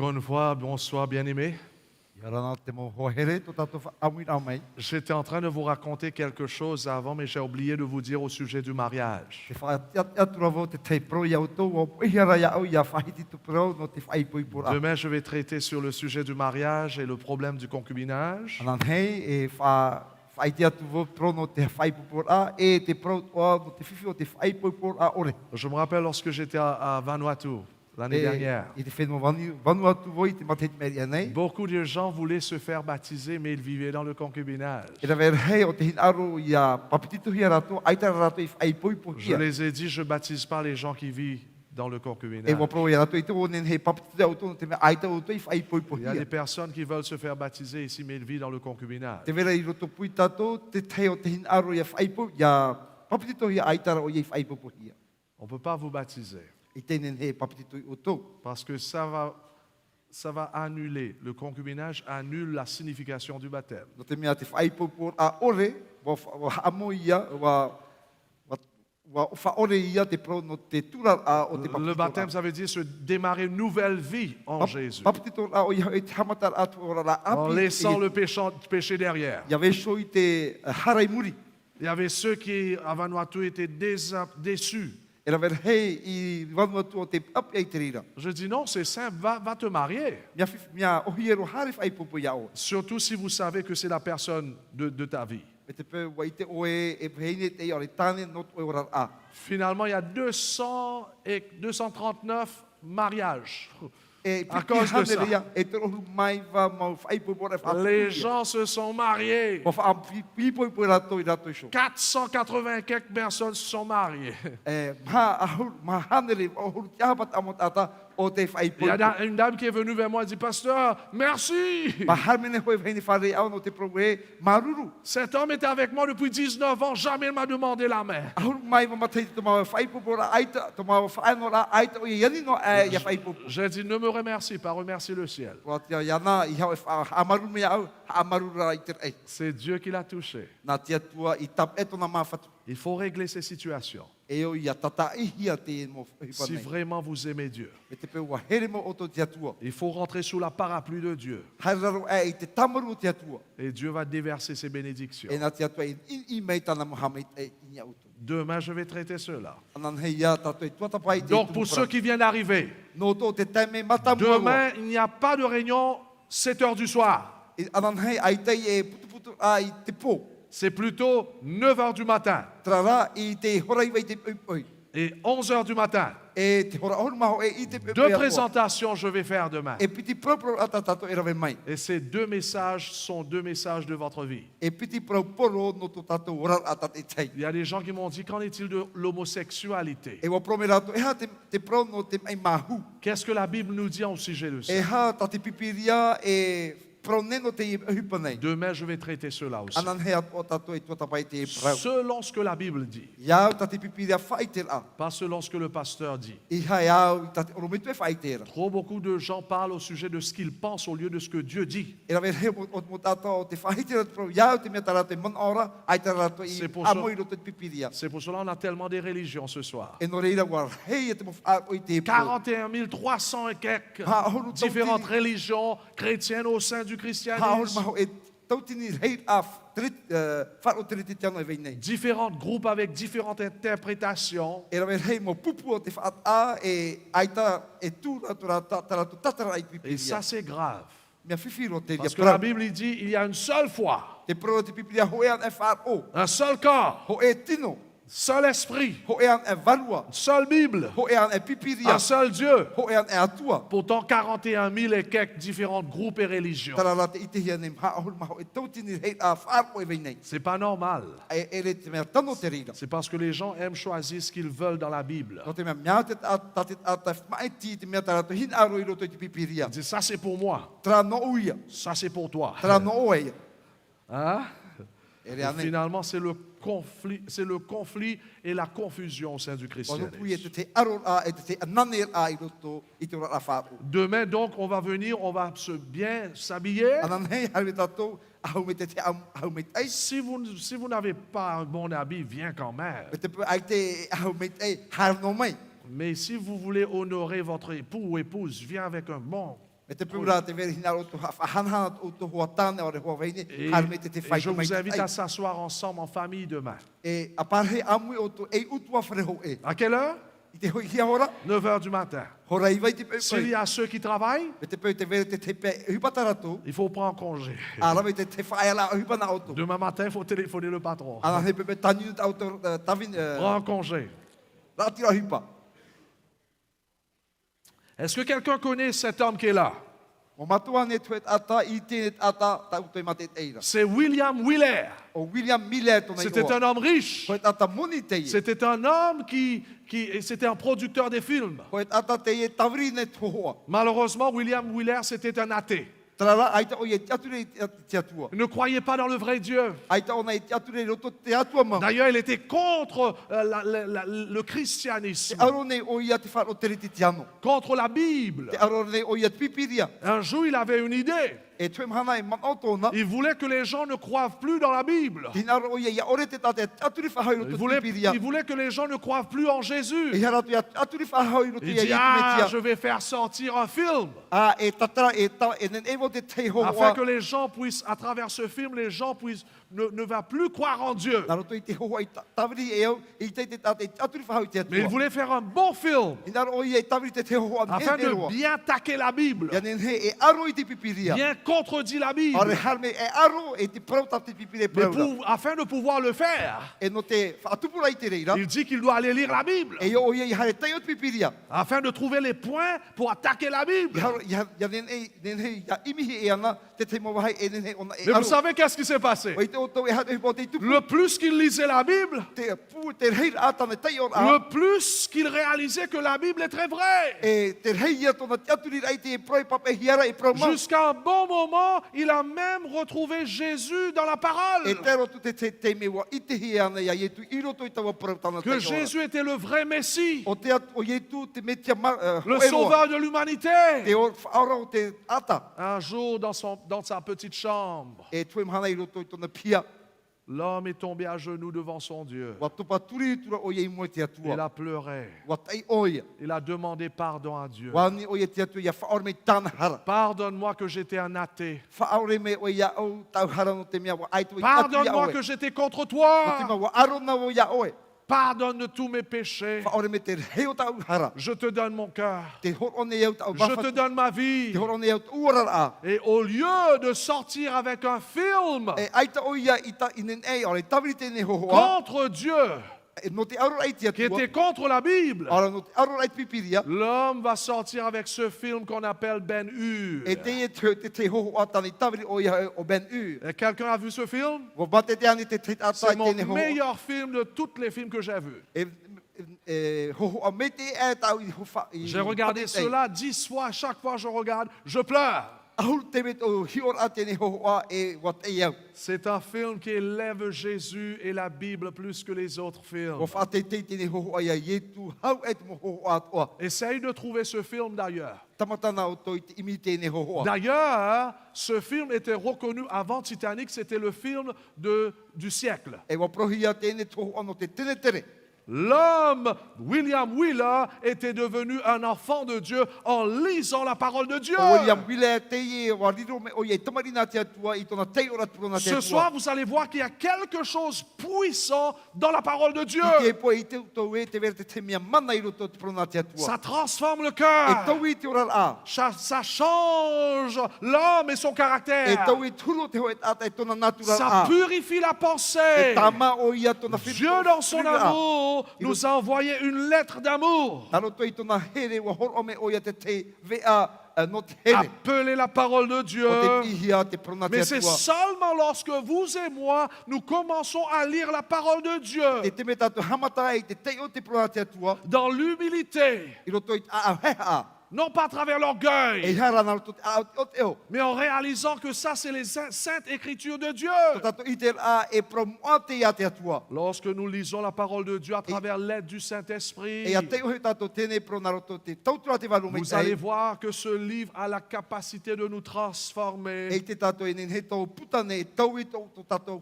Bonne foi, bonsoir bien-aimés. J'étais en train de vous raconter quelque chose avant, mais j'ai oublié de vous dire au sujet du mariage. Demain, je vais traiter sur le sujet du mariage et le problème du concubinage. Je me rappelle lorsque j'étais à Vanuatu l'année dernière. Beaucoup de gens voulaient se faire baptiser, mais ils vivaient dans le concubinage. Je les ai dit, je ne baptise pas les gens qui vivent dans le concubinage. Il y a des personnes qui veulent se faire baptiser ici, mais ils vivent dans le concubinage. On ne peut pas vous baptiser. Parce que ça va annuler. Le concubinage annule la signification du baptême. Le baptême, ça veut dire se démarrer une nouvelle vie en Jésus. En laissant le péché derrière. Il y avait ceux qui, à Vanuatu, étaient déçus. Je dis non, c'est simple, va te marier. Surtout si vous savez que c'est la personne de ta vie. Finalement, il y a 239 mariages. À cause de ça, les gens se sont mariés. 480 quelques personnes se sont mariées. Il y a une dame qui est venue vers moi et dit, pasteur, merci. Cet homme était avec moi depuis 19 ans, jamais il m'a demandé la main. J'ai dit, ne me remercie pas, remercie le ciel. C'est Dieu qui l'a touché. Il faut régler ces situations. Si vraiment vous aimez Dieu, il faut rentrer sous la parapluie de Dieu. Et Dieu va déverser ses bénédictions. Demain, je vais traiter cela. Donc, pour ceux qui viennent d'arriver, demain, il n'y a pas de réunion 7 heures du soir. C'est plutôt 9 heures du matin et 11 heures du matin. Deux présentations je vais faire demain. Et ces deux messages sont deux messages de votre vie. Il y a des gens qui m'ont dit, qu'en est-il de l'homosexualité? Qu'est-ce que la Bible nous dit au sujet de ça? Demain, je vais traiter cela aussi. Selon ce que la Bible dit. Pas selon ce que le pasteur dit. Trop beaucoup de gens parlent au sujet de ce qu'ils pensent au lieu de ce que Dieu dit. C'est pour cela qu'on a tellement de religions ce soir. 41 300 et quelques différentes religions chrétiennes au sein du christianisme. Différents groupes avec différentes interprétations. Et ça, c'est grave. Parce que la Bible dit il y a une seule foi, un seul corps, seul esprit, seule Bible, un seul Dieu. Pourtant, 41 000 et quelques différents groupes et religions. C'est pas normal. C'est parce que les gens aiment choisir ce qu'ils veulent dans la Bible. Ils disent, ça c'est pour moi. Ça c'est pour toi. Hein? Et finalement, c'est le conflit et la confusion au sein du christianisme. Demain, donc, on va venir, on va bien s'habiller. Si vous n'avez pas un bon habit, viens quand même. Mais si vous voulez honorer votre époux ou épouse, viens avec un bon Et je vous invite à s'asseoir ensemble en famille demain. À quelle heure? 9 heures du matin. S'il y a ceux qui travaillent, il faut prendre congé. Demain matin, il faut téléphoner le patron. Prends congé. Est-ce que quelqu'un connaît cet homme qui est là? C'est William Wheeler. C'était un homme riche. C'était un homme c'était un producteur de films. Malheureusement, William Wheeler, c'était un athée. Il ne croyait pas dans le vrai Dieu. D'ailleurs, il était contre le christianisme, contre la Bible. Un jour, il avait une idée. Il voulait que les gens ne croient plus dans la Bible. Il voulait que les gens ne croient plus en Jésus. Il dit, je vais faire sortir un film. Afin que les gens puissent, à travers ce film, les gens puissent ne va plus croire en Dieu. Mais il voulait faire un bon film afin de bien attaquer la Bible, bien contredire la Bible. Mais afin de pouvoir le faire, il dit qu'il doit aller lire la Bible afin de trouver les points pour attaquer la Bible. Mais vous savez qu'est-ce qui s'est passé? Le plus qu'il lisait la Bible, le plus qu'il réalisait que la Bible est très vraie. Jusqu'à un bon moment, il a même retrouvé Jésus dans la parole. Que Jésus était le vrai Messie, le sauveur de l'humanité. Un jour, dans sa petite chambre, l'homme est tombé à genoux devant son Dieu. Il a pleuré. Il a demandé pardon à Dieu. Pardonne-moi que j'étais un athée. Pardonne-moi que j'étais contre toi. Pardonne de tous mes péchés. Je te donne mon cœur. Je te donne ma vie. Et au lieu de sortir avec un film contre Dieu, qui était contre la Bible, l'homme va sortir avec ce film qu'on appelle Ben-Hur. Quelqu'un a vu ce film? C'est mon meilleur film de tous les films que j'ai vus. J'ai regardé cela 10 fois. Chaque fois que je regarde, je pleure. C'est un film qui élève Jésus et la Bible plus que les autres films. Essaye de trouver ce film d'ailleurs. D'ailleurs, ce film était reconnu avant Titanic, c'était le film du siècle. L'homme, William Wheeler, était devenu un enfant de Dieu en lisant la parole de Dieu. Ce soir, vous allez voir qu'il y a quelque chose de puissant dans la parole de Dieu. Ça transforme le cœur. Ça change l'homme et son caractère. Ça purifie la pensée. Dieu, dans son amour, nous a envoyé une lettre d'amour. Appelez la parole de Dieu. Mais c'est seulement lorsque vous et moi, nous commençons à lire la parole de Dieu dans l'humilité, non pas à travers l'orgueil, mais en réalisant que ça, c'est les saintes écritures de Dieu. Lorsque nous lisons la parole de Dieu à travers l'aide du Saint-Esprit, vous allez voir que ce livre a la capacité de nous transformer.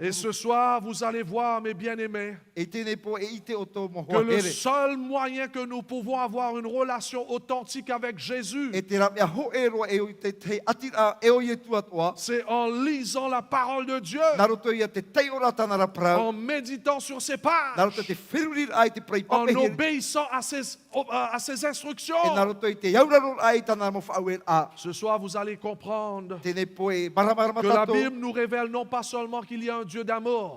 Et ce soir, vous allez voir, mes bien-aimés, que le seul moyen que nous pouvons avoir une relation authentique avec avec Jésus, c'est en lisant la parole de Dieu, en méditant sur ses pages, en obéissant à ses instructions. Ce soir, vous allez comprendre que la Bible nous révèle non pas seulement qu'il y a un Dieu d'amour,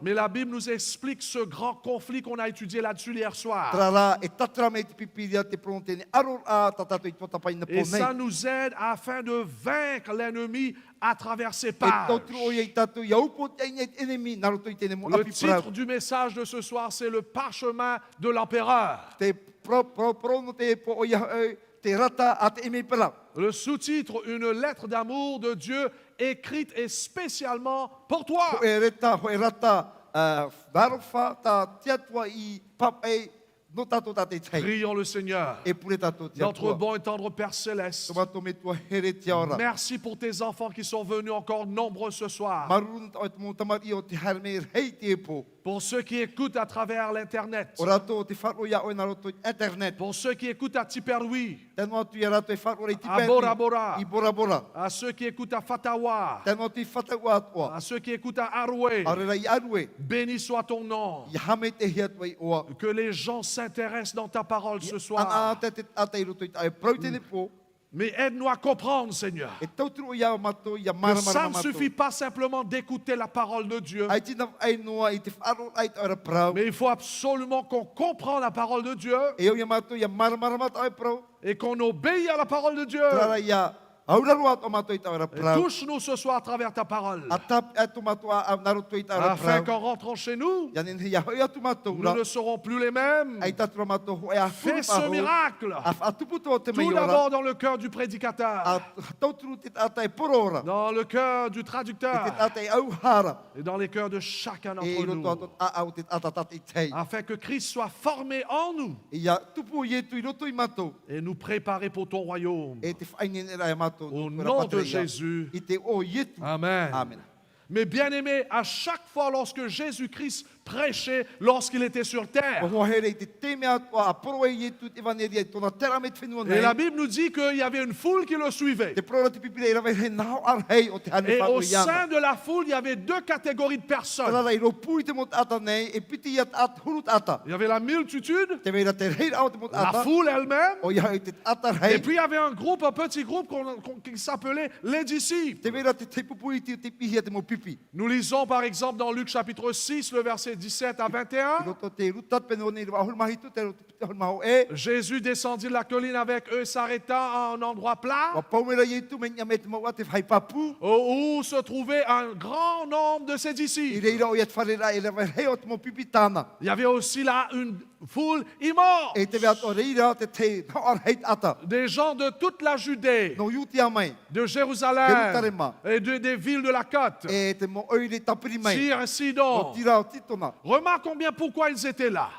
mais la Bible nous explique ce grand conflit qu'on a étudié là-dessus hier soir. Et ça nous aide afin de vaincre l'ennemi à travers ses pages. Le titre du message de ce soir, c'est le parchemin de l'empereur. Le sous-titre, une lettre d'amour de Dieu écrite et spécialement pour toi. Prions le Seigneur. Notre bon et tendre Père Céleste, merci pour tes enfants qui sont venus encore nombreux ce soir. Pour ceux qui écoutent à travers l'Internet. Pour ceux qui écoutent à Tiperoui, à Bora Bora, à ceux qui écoutent à Fatawa, à ceux qui écoutent à Aroué. Béni soit ton nom. Que les gens s'intéressent dans ta parole ce soir. Mais aide-nous à comprendre, Seigneur, que ça ne suffit pas simplement d'écouter la parole de Dieu. Mais il faut absolument qu'on comprenne la parole de Dieu et qu'on obéisse à la parole de Dieu. Touche-nous ce soir à travers ta parole, afin qu'en rentrant chez nous, nous ne serons plus les mêmes. Fais ce miracle, tout d'abord dans le cœur du prédicateur, dans le cœur du traducteur et dans les cœurs de chacun d'entre nous, afin que Christ soit formé en nous et nous préparer pour ton royaume. Au nom de Jésus. Amen. Amen. Mais bien aimé, à chaque fois lorsque Jésus-Christ prêchait, lorsqu'il était sur terre, et la Bible nous dit qu'il y avait une foule qui le suivait. Et au sein de la foule, il y avait deux catégories de personnes. Il y avait la multitude, la foule elle-même, et puis il y avait un petit groupe qui s'appelait les disciples. Nous lisons par exemple dans Luc chapitre 6, le verset 17 à 21. Jésus descendit de la colline avec eux, s'arrêta à un endroit plat où se trouvait un grand nombre de ses disciples. Il y avait aussi là une foule immense, des gens de toute la Judée, de Jérusalem et des villes de la côte, Tyr et Sidon. Remarque combien pourquoi ils étaient là.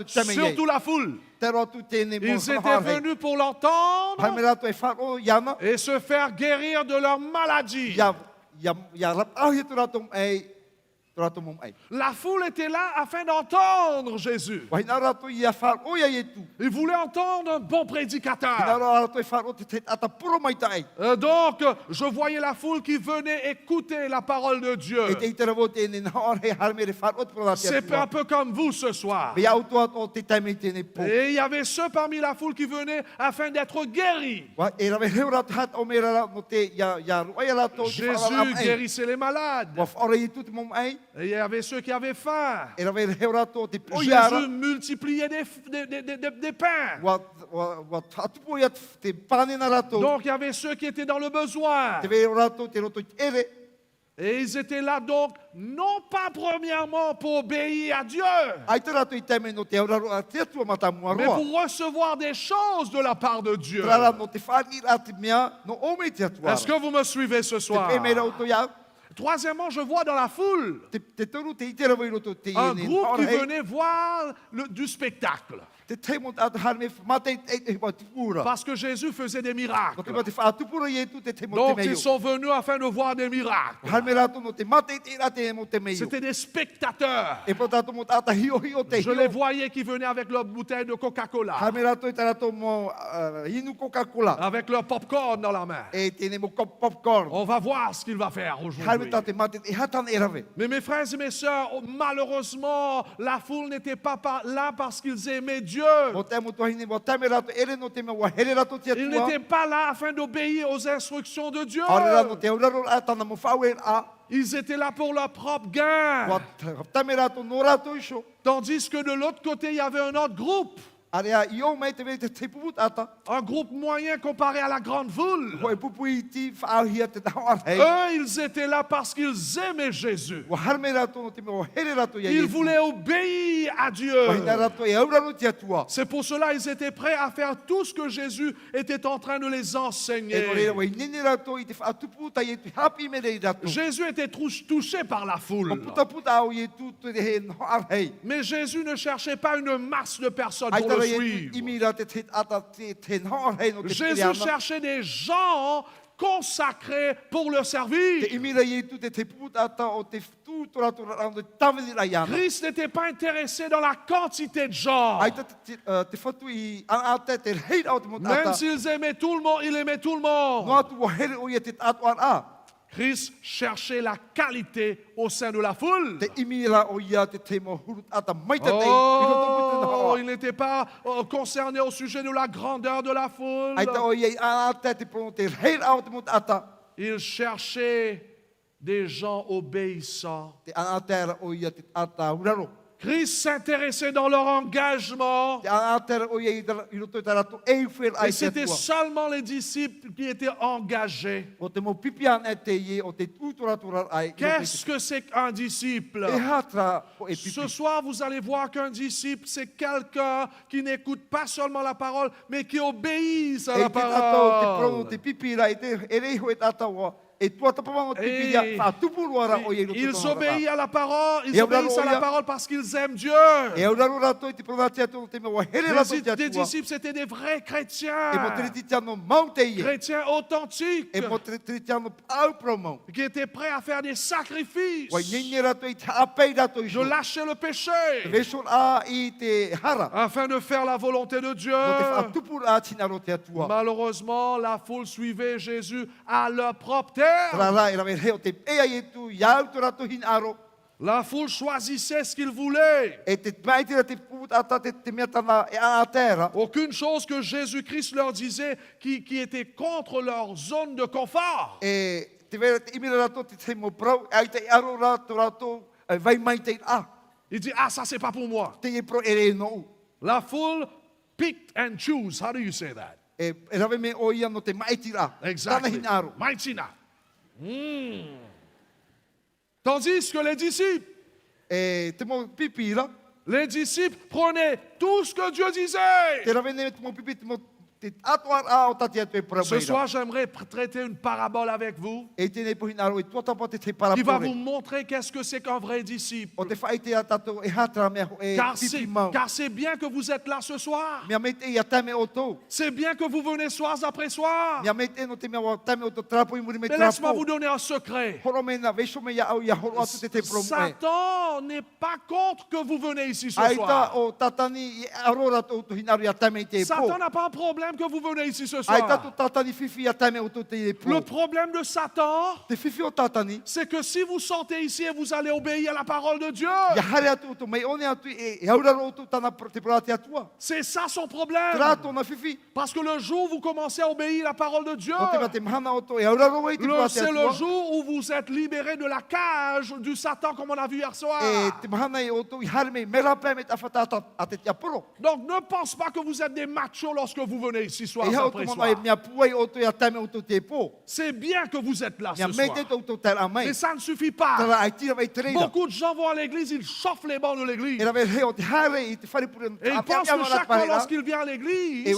Surtout la foule. Ils étaient venus pour l'entendre et se faire guérir de leur maladie. La foule était là afin d'entendre Jésus. Ils voulaient entendre un bon prédicateur. Donc, je voyais la foule qui venait écouter la parole de Dieu. C'est un peu comme vous ce soir. Et il y avait ceux parmi la foule qui venaient afin d'être guéris. Jésus guérissait les malades. Et il y avait ceux qui avaient faim. Jésus multipliait des pains. Donc il y avait ceux qui étaient dans le besoin. Et ils étaient là donc, non pas premièrement pour obéir à Dieu, mais pour recevoir des choses de la part de Dieu. Est-ce que vous me suivez ce soir? Troisièmement, je vois dans la foule un groupe qui venait voir du spectacle. Parce que Jésus faisait des miracles. Donc ils sont venus afin de voir des miracles. C'était des spectateurs. Je les voyais qui venaient avec leur bouteille de Coca-Cola. Avec leur popcorn dans la main. On va voir ce qu'il va faire aujourd'hui. Mais mes frères et mes sœurs, malheureusement, la foule n'était pas là parce qu'ils aimaient Dieu. Ils n'étaient pas là afin d'obéir aux instructions de Dieu. Ils étaient là pour leur propre gain. Tandis que de l'autre côté, il y avait un autre groupe. Un groupe moyen comparé à la grande foule. Eux, ils étaient là parce qu'ils aimaient Jésus. Ils voulaient obéir à Dieu. C'est pour cela qu'ils étaient prêts à faire tout ce que Jésus était en train de les enseigner. Jésus était touché par la foule. Mais Jésus ne cherchait pas une masse de personnes pour le suivre. Jésus cherchait des gens consacrés pour le servir. Christ n'était pas intéressé dans la quantité de gens. Même s'ils aimaient tout le monde, il aimait tout le monde. Christ cherchait la qualité au sein de la foule. Oh, il n'était pas concerné au sujet de la grandeur de la foule. Il cherchait des gens obéissants. Christ s'intéressait dans leur engagement. Et c'était seulement les disciples qui étaient engagés. Qu'est-ce que c'est qu'un disciple? Ce soir, vous allez voir qu'un disciple, c'est quelqu'un qui n'écoute pas seulement la parole, mais qui obéit à la parole. Ils obéissent à la parole, parce qu'ils aiment Dieu. Les disciples, c'était des vrais chrétiens. Chrétiens authentiques. Qui étaient prêts à faire des sacrifices. De lâcher le péché. Afin de faire la volonté de Dieu. Malheureusement, la foule suivait Jésus à leur propre terre. La foule choisissait ce qu'il voulait. Aucune chose que Jésus-Christ leur disait qui était contre leur zone de confort. Il dit, ah, ça c'est pas pour moi. La foule picked and choose. How do you say that? Exactly. Maitina. Tandis que les disciples prenaient tout ce que Dieu disait. Ce soir, j'aimerais traiter une parabole avec vous qui va vous montrer qu'est-ce que c'est qu'un vrai disciple. Car c'est bien que vous êtes là ce soir. C'est bien que vous venez soir après soir. Mais laisse-moi vous donner un secret. Satan n'est pas contre que vous venez ici ce soir. Satan n'a pas un problème que vous venez ici ce soir. Le problème de Satan, c'est que si vous sortez ici et vous allez obéir à la parole de Dieu, c'est ça son problème. Parce que le jour où vous commencez à obéir à la parole de Dieu, c'est le jour où vous êtes libéré de la cage du Satan, comme on a vu hier soir. Donc ne pense pas que vous êtes des machos lorsque vous venez lever ici soir après soir. C'est bien que vous êtes là ce soir. Mais ça ne suffit pas. Beaucoup de gens vont à l'église, ils chauffent les bancs de l'église. Et ils pensent que chaque fois lorsqu'ils viennent à l'église, Dieu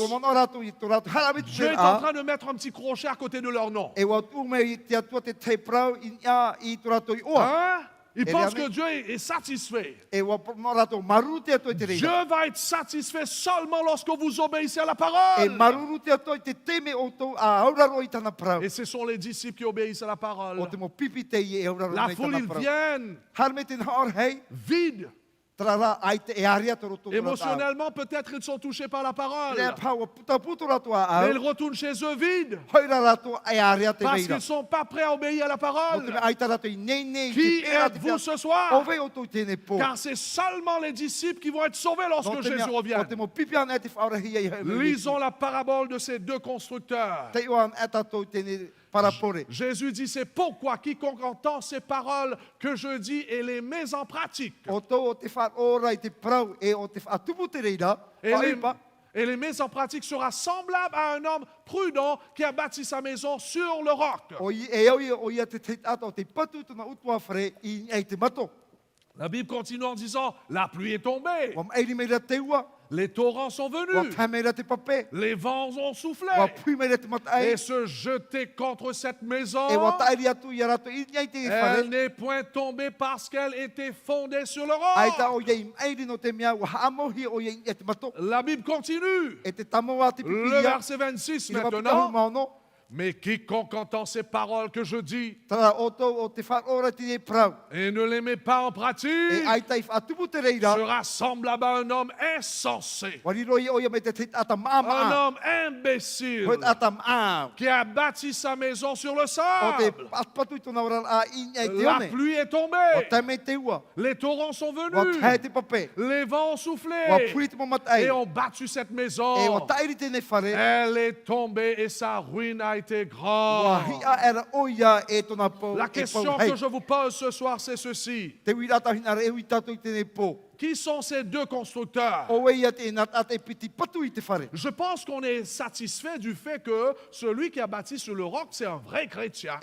est en train de mettre un petit crochet à côté de leur nom. Hein? Ils pensent que Dieu est satisfait. Dieu va être satisfait seulement lorsque vous obéissez à la parole. Et ce sont les disciples qui obéissent à la parole. La foule, ils viennent vides. Émotionnellement, peut-être ils sont touchés par la parole. Mais ils retournent chez eux vides. Parce qu'ils ne sont pas prêts à obéir à la parole. Qui êtes-vous ce soir? Car c'est seulement les disciples qui vont être sauvés lorsque Jésus revient. Lisons la parabole de ces deux constructeurs. Jésus dit, c'est pourquoi quiconque entend ces paroles que je dis et les met en pratique. Et les met en pratique sera semblable à un homme prudent qui a bâti sa maison sur le roc. La Bible continue en disant, la pluie est tombée. Les torrents sont venus. Les vents ont soufflé. Et se jeter contre cette maison. Elle n'est point tombée parce qu'elle était fondée sur le roc. La Bible continue. Le verset 26 maintenant. Mais quiconque entend ces paroles que je dis et ne les met pas en pratique sera semblable à un homme insensé, un homme imbécile qui a bâti sa maison sur le sable. La pluie est tombée, les torrents sont venus, les vents ont soufflé et ont battu cette maison. Elle est tombée et sa ruine a été grande. La question que je vous pose ce soir, c'est ceci. Qui sont ces deux constructeurs? Je pense qu'on est satisfait du fait que celui qui a bâti sur le roc, c'est un vrai chrétien.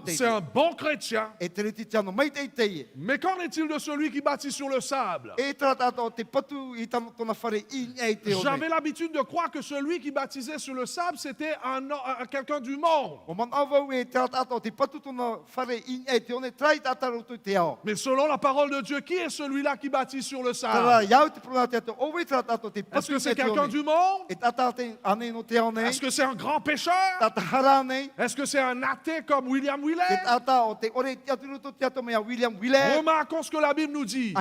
C'est un bon chrétien. Mais qu'en est-il de celui qui bâtit sur le sable? J'avais l'habitude de croire que celui qui baptisait sur le sable, c'était quelqu'un du monde. Mais selon la parole de Dieu, qui est celui-là qui bâtit sur le sable? Est-ce que c'est quelqu'un du monde? Est-ce que c'est un grand pécheur? Est-ce que c'est un athée comme William Willett? Remarquons ce que la Bible nous dit.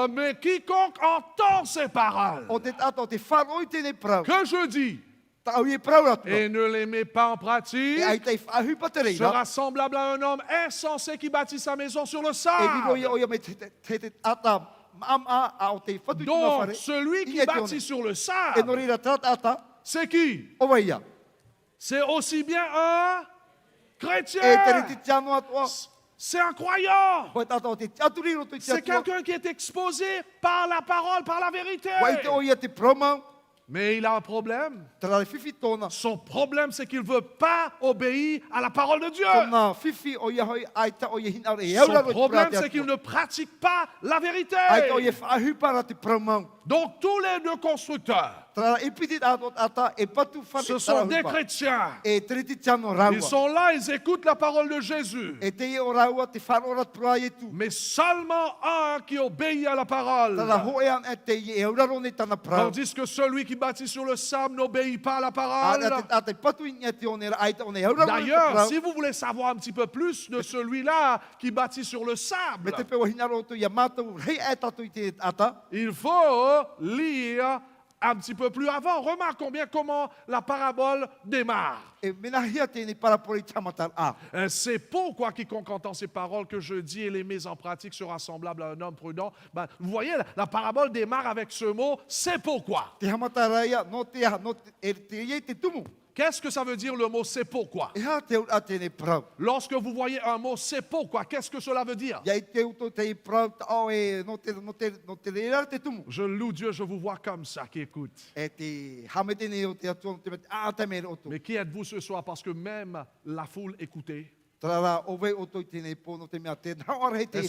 Mais quiconque entend ces paroles que je dis et ne les met pas en pratique sera semblable à un homme insensé qui bâtit sa maison sur le sable. Donc, celui qui bâtit sur le sable, c'est qui? C'est aussi bien un chrétien. C'est un croyant. C'est quelqu'un qui est exposé par la parole, par la vérité. Mais il a un problème. Son problème, c'est qu'il ne veut pas obéir à la parole de Dieu. Son problème, c'est qu'il ne pratique pas la vérité. Donc, tous les deux constructeurs, ce sont des chrétiens. Ils sont là, ils écoutent la parole de Jésus. Mais seulement un qui obéit à la parole. Tandis que celui qui bâtit sur le sable n'obéit pas à la parole. D'ailleurs, si vous voulez savoir un petit peu plus de celui-là qui bâtit sur le sable, il faut lire un petit peu plus avant. Remarquons bien comment la parabole démarre. C'est pourquoi quiconque entend ces paroles que je dis et les met en pratique sera semblable à un homme prudent. Vous voyez, la parabole démarre avec ce mot, c'est pourquoi. Qu'est-ce que ça veut dire le mot c'est pourquoi? Lorsque vous voyez un mot c'est pourquoi, qu'est-ce que cela veut dire? Je loue Dieu, je vous vois comme ça qui écoute. Mais qui êtes-vous ce soir? Parce que même la foule écoutait. Est-ce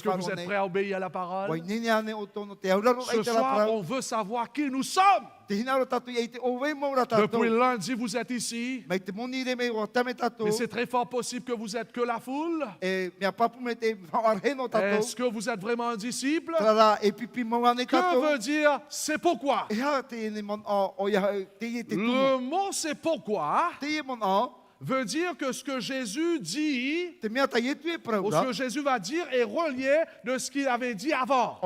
que vous êtes prêts à obéir à la parole? Ce soir, on veut savoir qui nous sommes. Depuis lundi, vous êtes ici. Mais c'est très fort possible que vous êtes que la foule. Est-ce que vous êtes vraiment un disciple? Que veut dire c'est pourquoi? Le mot c'est pourquoi veut dire que ce que Jésus dit, ou ce que Jésus va dire, est relié de ce qu'il avait dit avant.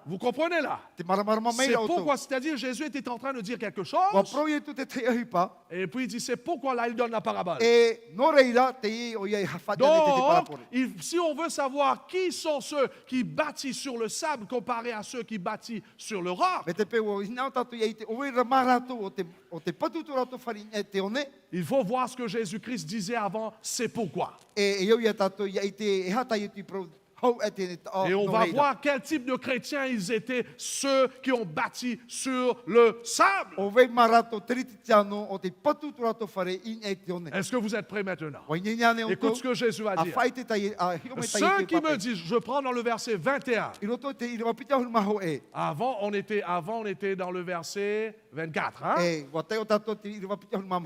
Vous comprenez là? C'est pourquoi, c'est-à-dire Jésus était en train de dire quelque chose, et puis il dit c'est pourquoi là il donne la parabole. Donc, si on veut savoir qui sont ceux qui bâtissent sur le sable comparé à ceux qui bâtissent sur le roc, il faut voir ce que Jésus-Christ disait avant, c'est pourquoi. Et on va voir quel type de chrétiens ils étaient, ceux qui ont bâti sur le sable. Est-ce que vous êtes prêts maintenant? Écoute ce que Jésus va dire. Ceux qui me disent, je prends dans le verset 21. Avant, on était dans le verset 24. Hein?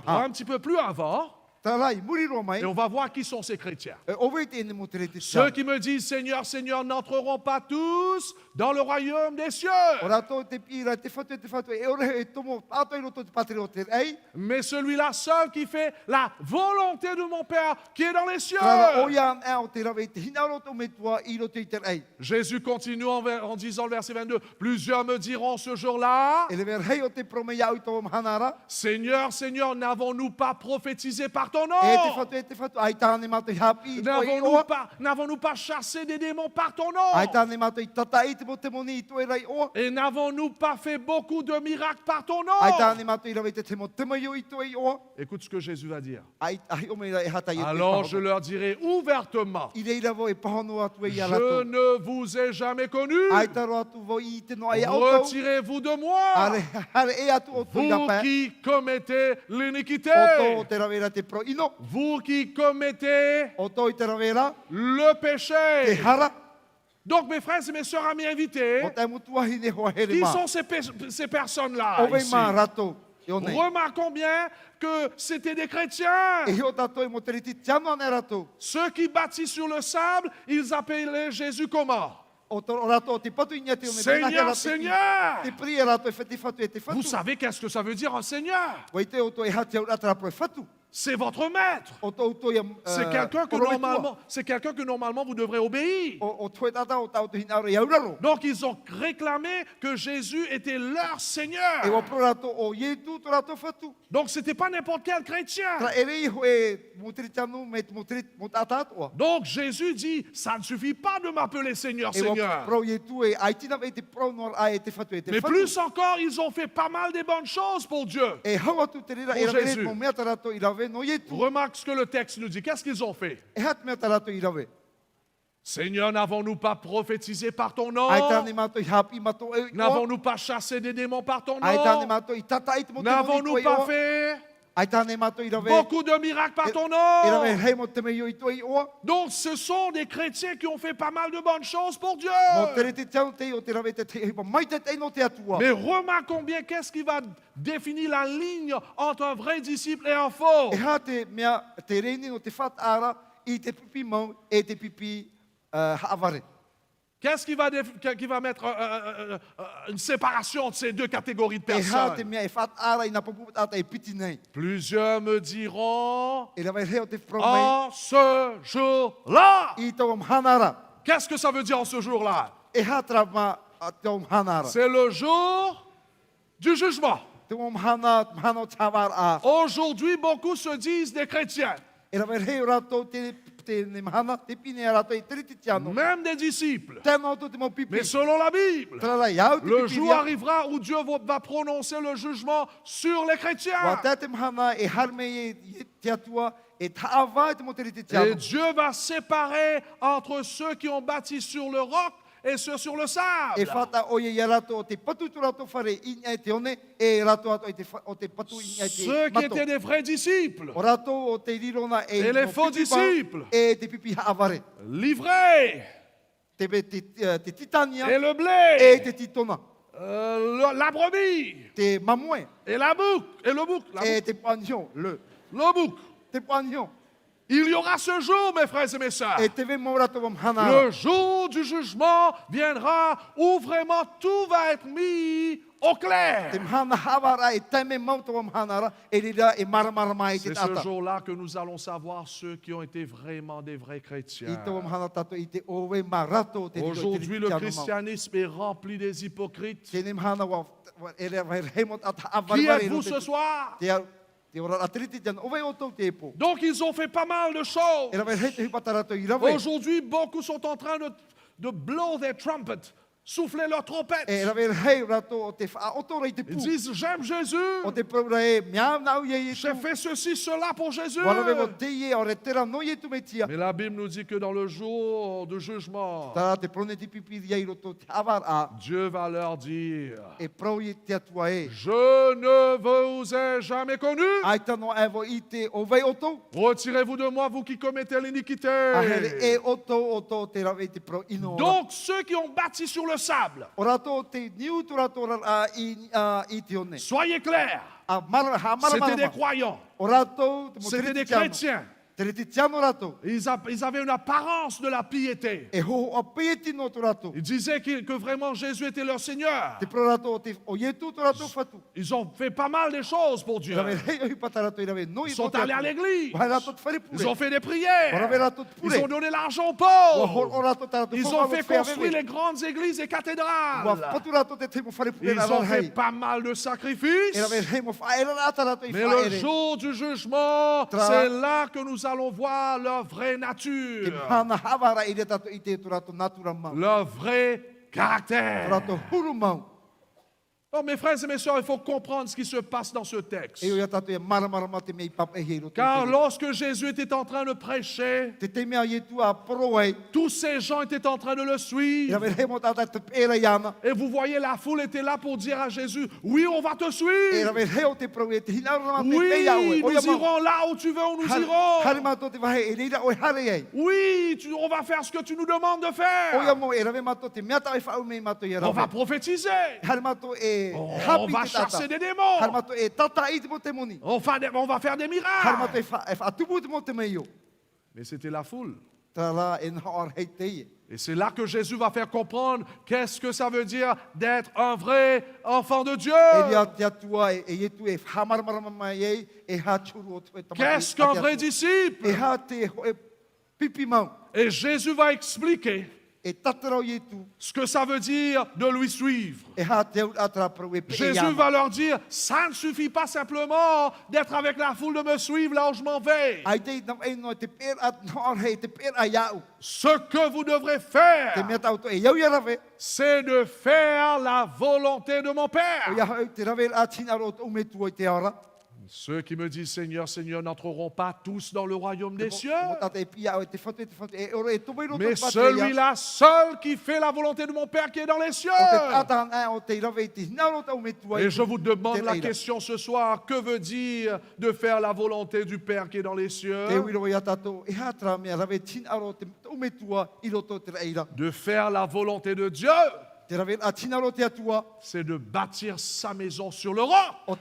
Un petit peu plus avant. Et on va voir qui sont ces chrétiens. Ceux qui me disent Seigneur, Seigneur, n'entreront pas tous dans le royaume des cieux. Mais celui-là seul qui fait la volonté de mon Père qui est dans les cieux. Jésus continue en disant le verset 22. Plusieurs me diront ce jour-là, Seigneur, Seigneur, n'avons-nous pas prophétisé par ton nom? N'avons-nous pas chassé des démons par ton nom? Et n'avons-nous pas fait beaucoup de miracles par ton nom? Écoute ce que Jésus va dire. Alors je leur dirai ouvertement, je ne vous ai jamais connus. Retirez-vous de moi, vous qui commettez l'iniquité. Vous qui commettez le péché. Donc, mes frères et mes sœurs, amis invités, qui sont ces personnes-là ici? Remarquons bien que c'était des chrétiens. Ceux qui bâtissent sur le sable, ils appelaient Jésus comment? Seigneur, Seigneur. Vous savez qu'est-ce que ça veut dire un Seigneur? C'est votre maître. C'est quelqu'un que normalement vous devrez obéir. Donc ils ont réclamé que Jésus était leur Seigneur. Donc ce n'était pas n'importe quel chrétien. Donc Jésus dit, ça ne suffit pas de m'appeler Seigneur, Seigneur. Mais plus encore, ils ont fait pas mal de bonnes choses pour Dieu. Pour Jésus. Remarque ce que le texte nous dit. Qu'est-ce qu'ils ont fait? Seigneur, n'avons-nous pas prophétisé par ton nom? N'avons-nous pas chassé des démons par ton nom? N'avons-nous pas fait beaucoup de miracles par ton nom? Donc ce sont des chrétiens qui ont fait pas mal de bonnes choses pour Dieu. Mais remarquons bien qu'est-ce qui va définir la ligne entre un vrai disciple et un faux. Qu'est-ce qui va mettre une séparation entre ces deux catégories de personnes? Plusieurs me diront en ce jour-là. Qu'est-ce que ça veut dire en ce jour-là? C'est le jour du jugement. Aujourd'hui, beaucoup se disent des chrétiens. même des disciples. Mais selon la Bible, le jour arrivera où Dieu va prononcer le jugement sur les chrétiens. Et Dieu va séparer entre ceux qui ont bâti sur le roc et ceux sur le sable. Ceux qui étaient des vrais disciples et les faux disciples, l'ivrée et le blé, la brebis et la bouc et le bouc. Le bouc. Il y aura ce jour, mes frères et mes sœurs. Le jour du jugement viendra où vraiment tout va être mis au clair. C'est ce jour-là que nous allons savoir ceux qui ont été vraiment des vrais chrétiens. Aujourd'hui, le christianisme est rempli des hypocrites. Qui êtes-vous ce soir? Donc ils ont fait pas mal de choses. Aujourd'hui, beaucoup sont en train de blow their trumpet, souffler leur trompette. Ils disent, j'aime Jésus, j'ai fait ceci, cela pour Jésus. Mais la Bible nous dit que dans le jour du jugement, Dieu va leur dire, je ne vous ai jamais connu. Retirez-vous de moi, vous qui commettez l'iniquité. Donc ceux qui ont bâti sur le sable, soyez clairs, c'était des croyants, c'était des chrétiens. Ils avaient une apparence de la piété. Ils disaient que vraiment Jésus était leur Seigneur. Ils ont fait pas mal de choses pour Dieu. Ils sont allés à l'église. Ils ont fait des prières. Ils ont donné l'argent aux pauvres. Ils ont fait construire les grandes églises et cathédrales. Ils ont fait pas mal de sacrifices. Mais le jour du jugement, c'est là que nous allons voir leur vraie nature, leur vrai caractère. Oh, mes frères et mes sœurs, il faut comprendre ce qui se passe dans ce texte. Car lorsque Jésus était en train de prêcher, tous ces gens étaient en train de le suivre. Et vous voyez, la foule était là pour dire à Jésus, oui, on va te suivre. Oui, nous irons là où tu veux, où nous irons. Oui, on va faire ce que tu nous demandes de faire. On va prophétiser. On va chasser des démons. On va faire des miracles. Mais c'était la foule. Et c'est là que Jésus va faire comprendre qu'est-ce que ça veut dire d'être un vrai enfant de Dieu. Qu'est-ce qu'un vrai disciple? Et Jésus va expliquer ce que ça veut dire de lui suivre. Jésus va leur dire, ça ne suffit pas simplement d'être avec la foule, de me suivre là où je m'en vais. Ce que vous devrez faire, c'est de faire la volonté de mon Père. Ceux qui me disent Seigneur, Seigneur n'entreront pas tous dans le royaume des cieux. Mais celui-là seul qui fait la volonté de mon Père qui est dans les cieux. Et je vous demande la question ce soir, que veut dire de faire la volonté du Père qui est dans les cieux? De faire la volonté de Dieu, c'est de bâtir sa maison sur le roc.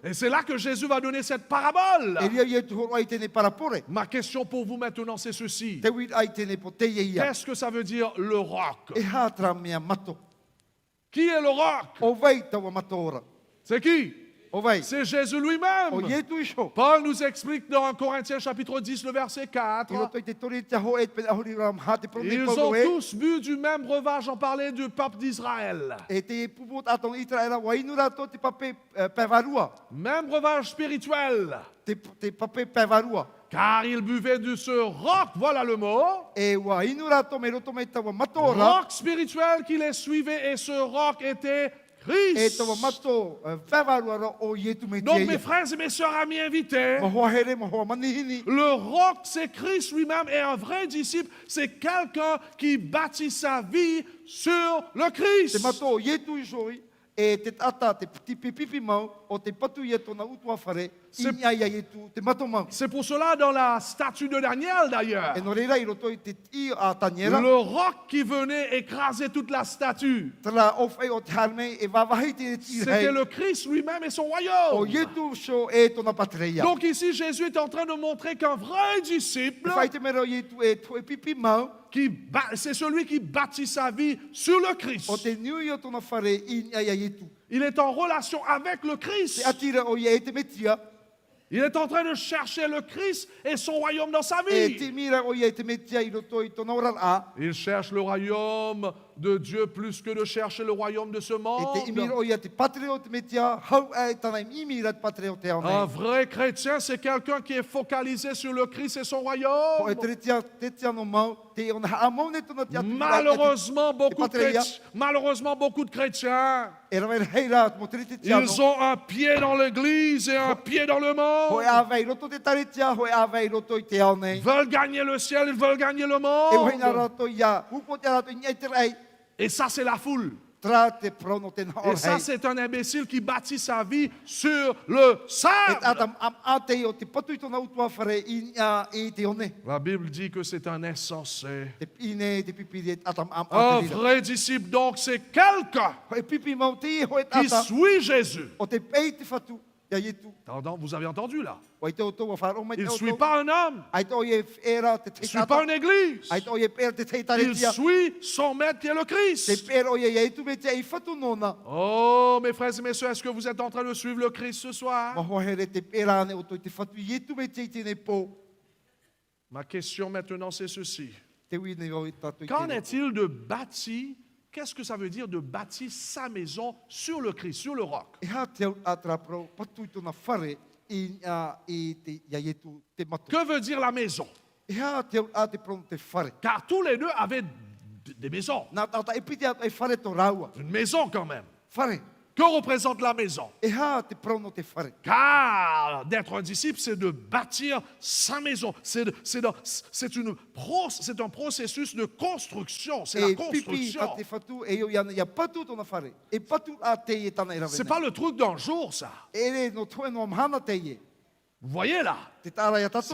Et c'est là que Jésus va donner cette parabole. Ma question pour vous maintenant, c'est ceci. Qu'est-ce que ça veut dire le roc? Qui est le roc? C'est qui? C'est Jésus lui-même. Paul nous explique dans 1 Corinthiens chapitre 10, le verset 4. Ils ont tous bu du même breuvage, j'en parlais du peuple d'Israël. Même breuvage spirituel. Car il buvait de ce roc, voilà le mot. Roc spirituel qui les suivait, et ce roc était Christ. Donc mes frères et mes sœurs, amis invités, le roc c'est Christ lui-même, et un vrai disciple c'est quelqu'un qui bâtit sa vie sur le Christ. C'est pour cela dans la statue de Daniel d'ailleurs, le roc qui venait écraser toute la statue, c'était le Christ lui-même et son royaume. Donc ici Jésus est en train de montrer qu'un vrai disciple, c'est celui qui bâtit sa vie sur le Christ. Il est en relation avec le Christ. Il est en train de chercher le Christ et son royaume dans sa vie. Il cherche le royaume de Dieu plus que de chercher le royaume de ce monde. Un vrai chrétien, c'est quelqu'un qui est focalisé sur le Christ et son royaume. Malheureusement, beaucoup de chrétiens, ils ont un pied dans l'église et un pied dans le monde. Ils veulent gagner le ciel, ils veulent gagner le monde. Et ça, c'est la foule. Et ça, c'est un imbécile qui bâtit sa vie sur le sable. La Bible dit que c'est un insensé. Un vrai disciple, donc, c'est quelqu'un qui suit Jésus. Vous avez entendu là? Il ne suit pas un homme. Il ne suit pas une église. Il suit son maître qui est le Christ. Oh, mes frères et mes soeurs, est-ce que vous êtes en train de suivre le Christ ce soir? Ma question maintenant, c'est ceci. Qu'en est-il de bâtir? Qu'est-ce que ça veut dire de bâtir sa maison sur le Christ, sur le roc? Que veut dire la maison? Car tous les deux avaient des maisons. Une maison quand même. Que représente la maison? Car d'être un disciple, c'est de bâtir sa maison. C'est un processus de construction. C'est la construction. C'est pas le truc d'un jour, ça. Vous voyez là? C'est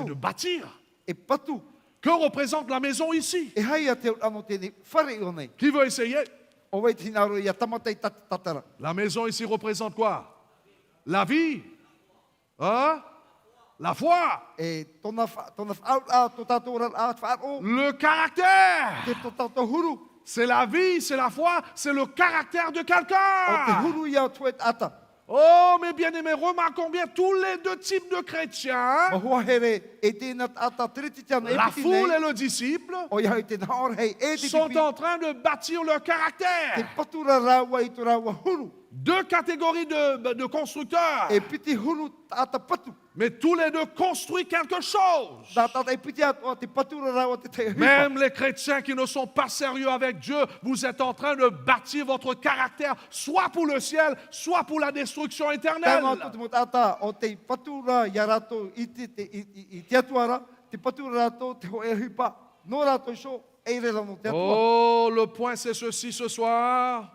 de bâtir. Que représente la maison ici? Qui veut essayer? La maison ici représente quoi? La vie. Hein? La foi. Le caractère. C'est la vie, c'est la foi, c'est le caractère de quelqu'un. Oh, mes bien-aimés, remarquons bien tous les deux types de chrétiens. La foule et le disciple sont en train de bâtir leur caractère. Deux catégories de constructeurs. Mais tous les deux construisent quelque chose. Même les chrétiens qui ne sont pas sérieux avec Dieu, vous êtes en train de bâtir votre caractère, soit pour le ciel, soit pour la destruction éternelle. Oh, le point c'est ceci ce soir.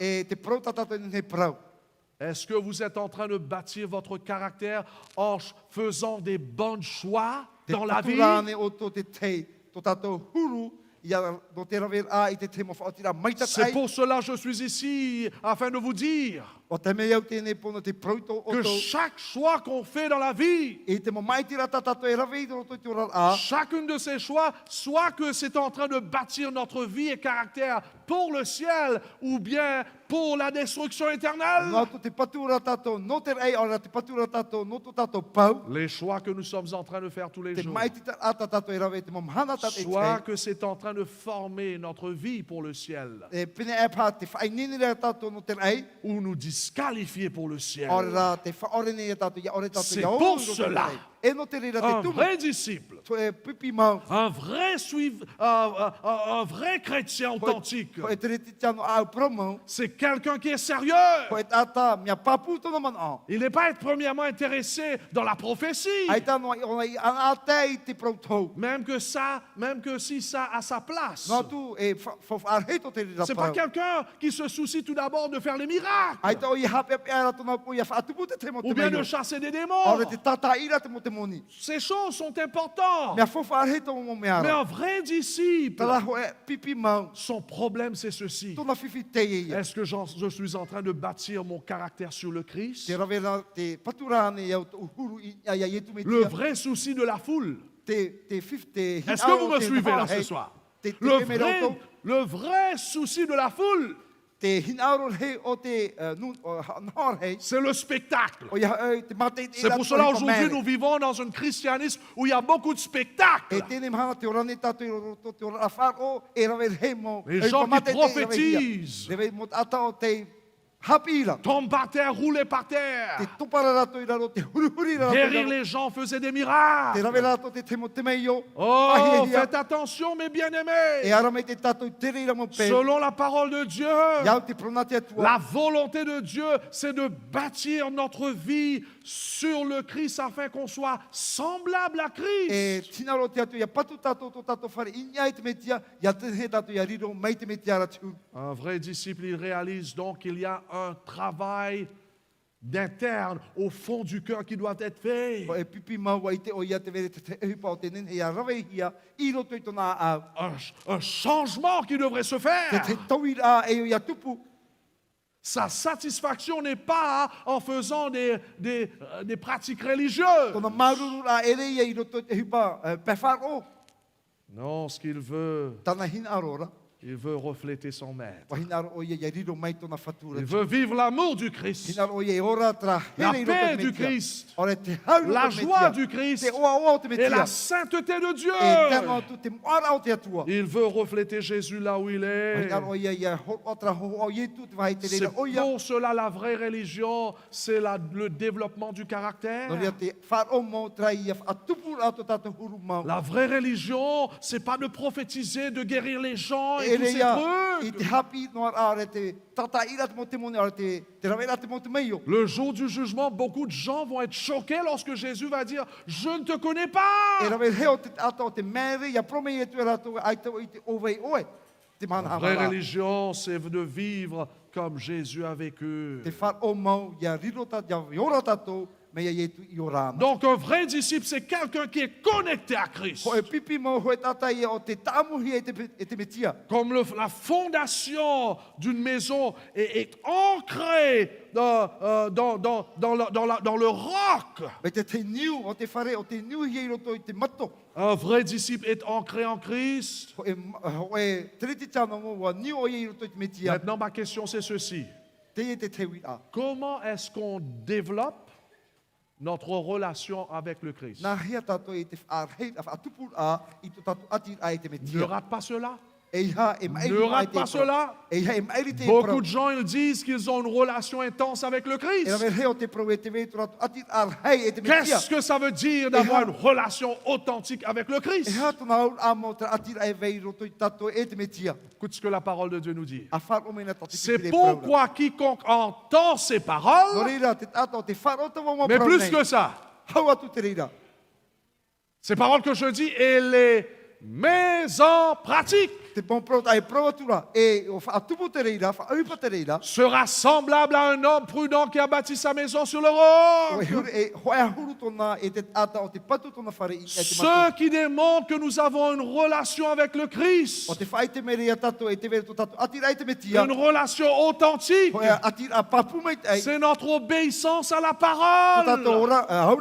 Est-ce que vous êtes en train de bâtir votre caractère en faisant des bons choix dans la vie? C'est pour cela que je suis ici, afin de vous dire que chaque choix qu'on fait dans la vie, chacune de ces choix, soit que c'est en train de bâtir notre vie et caractère pour le ciel ou bien pour la destruction éternelle. Les choix que nous sommes en train de faire tous les jours, soit que c'est en train de former notre vie pour le ciel ou nous disqualifier pour le ciel. C'est pour cela Un vrai disciple. Un vrai chrétien authentique. C'est quelqu'un qui est sérieux. Il n'est pas premièrement intéressé dans la prophétie. Même que si ça a sa place. C'est pas quelqu'un qui se soucie tout d'abord de faire les miracles. Ou bien de chasser des démons. Ces choses sont importantes. Mais un vrai disciple, son problème c'est ceci. Est-ce que je suis en train de bâtir mon caractère sur le Christ? Le vrai souci de la foule. Est-ce que vous me suivez là ce soir? Le vrai souci de la foule, c'est le spectacle. C'est pour cela aujourd'hui nous vivons dans un christianisme où il y a beaucoup de spectacles. Les gens qui prophétisent tombent par terre, roulaient par terre. Guérir les gens, faisaient des miracles. Oh, faites attention mes bien-aimés. Selon la parole de Dieu, la volonté de Dieu, c'est de bâtir notre vie sur le Christ afin qu'on soit semblable à Christ. Un vrai disciple, il réalise donc qu'il y a un travail d'interne au fond du cœur qui doit être fait. Un changement qui devrait se faire. Sa satisfaction n'est pas en faisant des pratiques religieuses. Non, ce qu'il veut, il veut refléter son maître. Il veut vivre l'amour du Christ, la paix du Christ, la joie du Christ et la sainteté de Dieu. Il veut refléter Jésus là où il est. C'est pour cela la vraie religion, c'est le développement du caractère. La vraie religion, c'est pas de prophétiser, de guérir les gens et tous ces trucs. Le jour du jugement, beaucoup de gens vont être choqués lorsque Jésus va dire « Je ne te connais pas ». La vraie religion, c'est de vivre comme Jésus a vécu. Donc un vrai disciple, c'est quelqu'un qui est connecté à Christ. Comme la fondation d'une maison est ancrée dans le roc. Un vrai disciple est ancré en Christ. Maintenant, ma question c'est ceci. Comment est-ce qu'on développe notre relation avec le Christ? Ne rate pas cela. Ne rate pas cela. Beaucoup de gens ils disent qu'ils ont une relation intense avec le Christ. Qu'est-ce que ça veut dire d'avoir une relation authentique avec le Christ? Écoute ce que la parole de Dieu nous dit. C'est pourquoi quiconque entend ces paroles, mais plus que ça, ces paroles que je dis, et les mets en pratique, sera semblable à un homme prudent qui a bâti sa maison sur le roc. Ce qui démontre que nous avons une relation avec le Christ, une relation authentique, c'est notre obéissance à la parole. En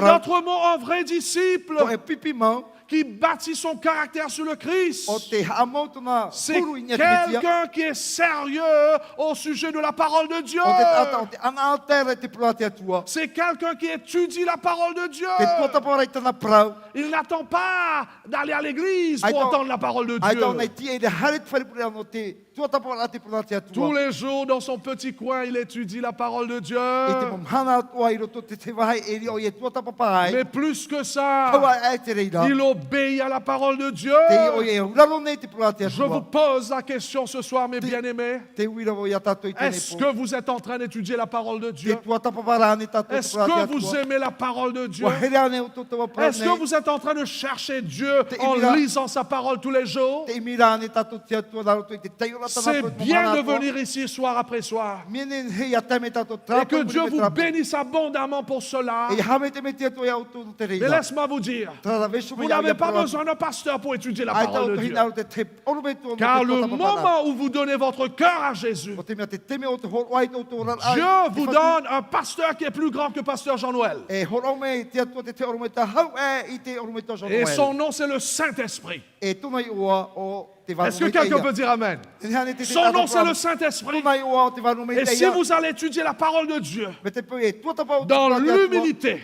d'autres mots, un vrai disciple qui bâtit son caractère sur le Christ, c'est quelqu'un qui est sérieux au sujet de la parole de Dieu. C'est quelqu'un qui étudie la parole de Dieu. Il n'attend pas d'aller à l'église pour entendre la parole de Dieu. Tous les jours, dans son petit coin, il étudie la parole de Dieu. Mais plus que ça, il obéit à la parole de Dieu. Je vous pose la question ce soir, mes bien-aimés. Est-ce que vous êtes en train d'étudier la parole de Dieu? Est-ce que vous aimez la parole de Dieu? Est-ce que vous êtes en train de chercher Dieu en lisant sa parole tous les jours? C'est bien de venir ici soir après soir. Et que Dieu vous bénisse abondamment pour cela. Mais laisse-moi vous dire, vous n'avez pas besoin d'un pasteur pour étudier la parole de Dieu. Car le moment où vous donnez votre cœur à Jésus, Dieu vous donne un pasteur qui est plus grand que pasteur Jean-Noël. Et son nom, c'est le Saint-Esprit. Est-ce que quelqu'un peut dire Amen? Son nom, c'est le Saint-Esprit. Et si vous allez étudier la parole de Dieu dans l'humilité,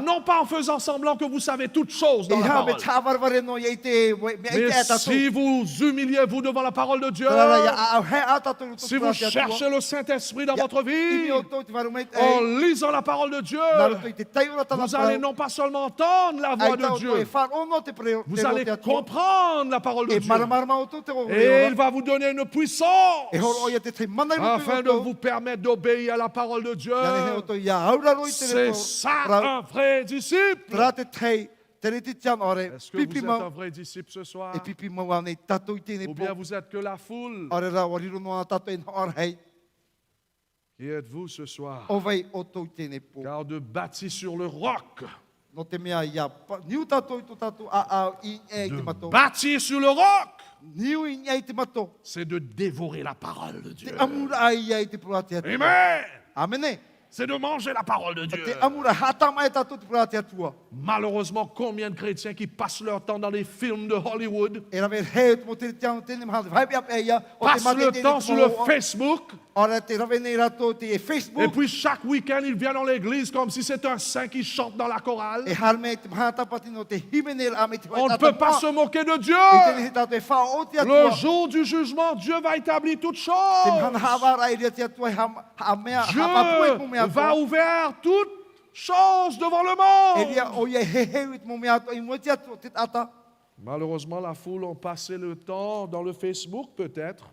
non pas en faisant semblant que vous savez toutes choses dans la parole, mais si vous humiliez-vous devant la parole de Dieu, si vous cherchez le Saint-Esprit dans votre vie, en lisant la parole de Dieu, vous allez non pas seulement entendre la voix de Dieu, vous allez comprendre la parole de Dieu. Et il va vous donner une puissance afin de vous permettre d'obéir à la parole de Dieu. C'est ça un vrai disciple. Est-ce que vous êtes un vrai disciple ce soir? Ou bien vous êtes que la foule? Qui êtes-vous ce soir? Car de bâti sur le roc. De bâtir sur le roc, c'est de dévorer la parole de Dieu. Amen. C'est de manger la parole de Dieu. Malheureusement, combien de chrétiens qui passent leur temps dans les films de Hollywood, passent le temps sur le Facebook, et puis chaque week-end, ils viennent dans l'église comme si c'était un saint qui chante dans la chorale. On ne peut pas se moquer de Dieu. Le jour du jugement, Dieu va établir toutes choses. Dieu va ouvrir toutes choses devant le monde. Malheureusement, la foule a passé le temps dans le Facebook, peut-être.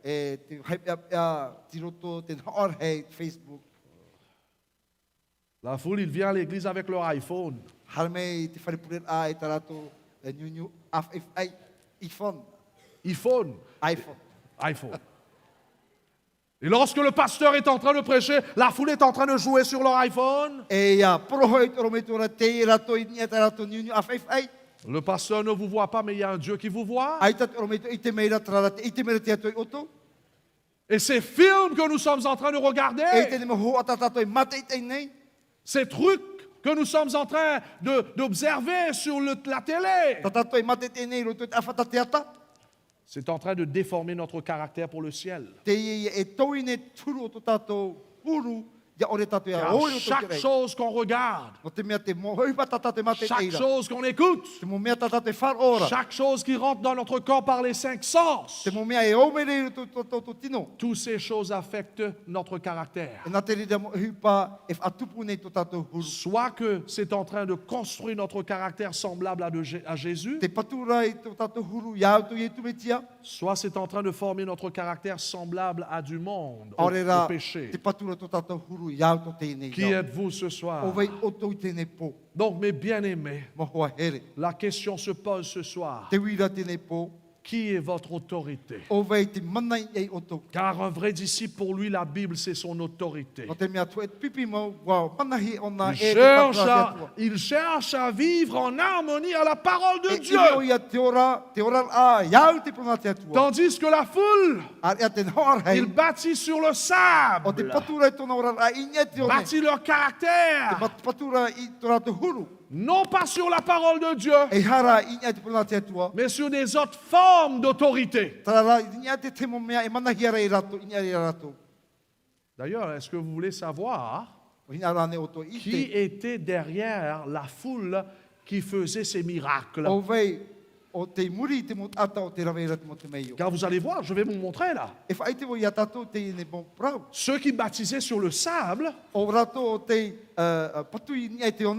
La foule, il vient à l'église avec leur iPhone. iPhone. Et lorsque le pasteur est en train de prêcher, la foule est en train de jouer sur leur iPhone. Le pasteur ne vous voit pas, mais il y a un Dieu qui vous voit. Et ces films que nous sommes en train de regarder, ces trucs que nous sommes en train d'observer sur la télé, c'est en train de déformer notre caractère pour le ciel. Car chaque chose qu'on regarde, chaque chose qu'on écoute, chaque chose qui rentre dans notre corps par les 5 sens, toutes ces choses affectent notre caractère. Soit que c'est en train de construire notre caractère semblable à Jésus, soit c'est en train de former notre caractère semblable à du monde, au péché. Qui êtes-vous ce soir? Donc, mes bien-aimés, la question se pose ce soir. Qui est votre autorité? Car un vrai disciple, pour lui, la Bible, c'est son autorité. Il cherche à vivre en harmonie à la parole de Dieu. Tandis que la foule, il bâtit sur le sable, bâtit leur caractère, non pas sur la parole de Dieu, mais sur des autres formes d'autorité. D'ailleurs, est-ce que vous voulez savoir qui était derrière la foule qui faisait ces miracles? Car vous allez voir, je vais vous montrer là. Ceux qui baptisaient sur le sable,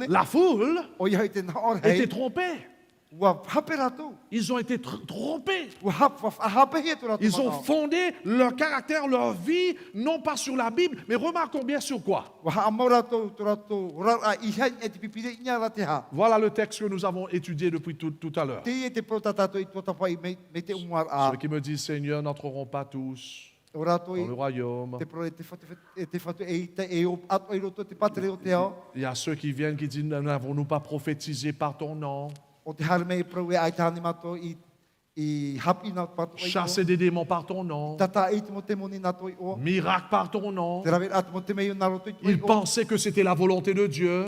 la foule était trompée. Ils ont été trompés. Ils ont fondé leur caractère, leur vie, non pas sur la Bible, mais remarquons bien sur quoi. Voilà le texte que nous avons étudié depuis tout à l'heure. Ceux qui me disent, Seigneur, n'entreront pas tous dans le royaume. Il y a ceux qui viennent qui disent, n'avons-nous pas prophétisé par ton nom? Chasser des démons par ton nom, miracle par ton nom. Ils pensaient que c'était la volonté de Dieu.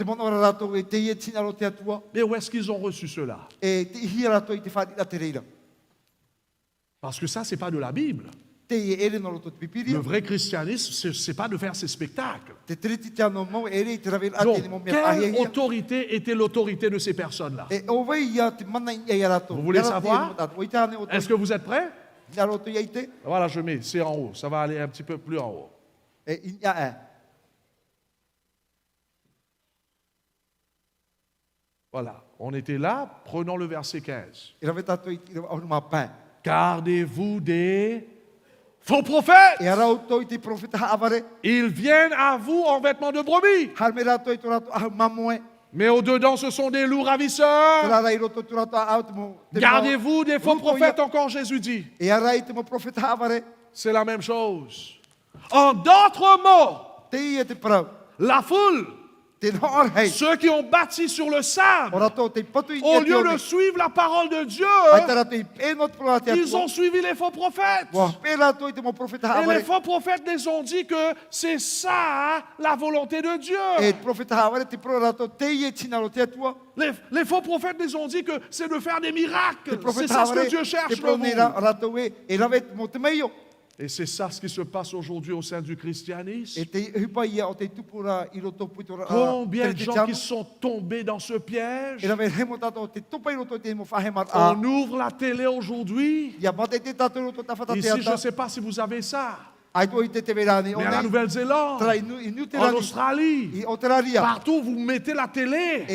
Mais où est-ce qu'ils ont reçu cela? Parce que ça, ce n'est pas de la Bible. Le vrai christianisme, ce n'est pas de faire ces spectacles. Donc, quelle autorité était l'autorité de ces personnes-là? Vous voulez savoir? Est-ce que vous êtes prêts? Voilà, je mets, c'est en haut. Ça va aller un petit peu plus en haut. Voilà, on était là, prenons le verset 15. Gardez-vous des faux prophètes. Ils viennent à vous en vêtements de brebis. Mais au-dedans, ce sont des loups ravisseurs. Gardez-vous des faux prophètes, encore Jésus dit. C'est la même chose. En d'autres mots, la foule, ceux qui ont bâti sur le sable, au lieu de suivre la parole de Dieu, ils ont suivi les faux prophètes. Et les faux prophètes les ont dit que c'est ça la volonté de Dieu. Les faux prophètes les ont dit que c'est de faire des miracles. C'est ça ce que Dieu cherche de vous. Et c'est ça ce qui se passe aujourd'hui au sein du christianisme. Combien de gens qui sont tombés dans ce piège? On ouvre la télé aujourd'hui. Ici, je ne sais pas si vous avez ça. Mais à la Nouvelle-Zélande, en Australie, partout vous mettez la télé.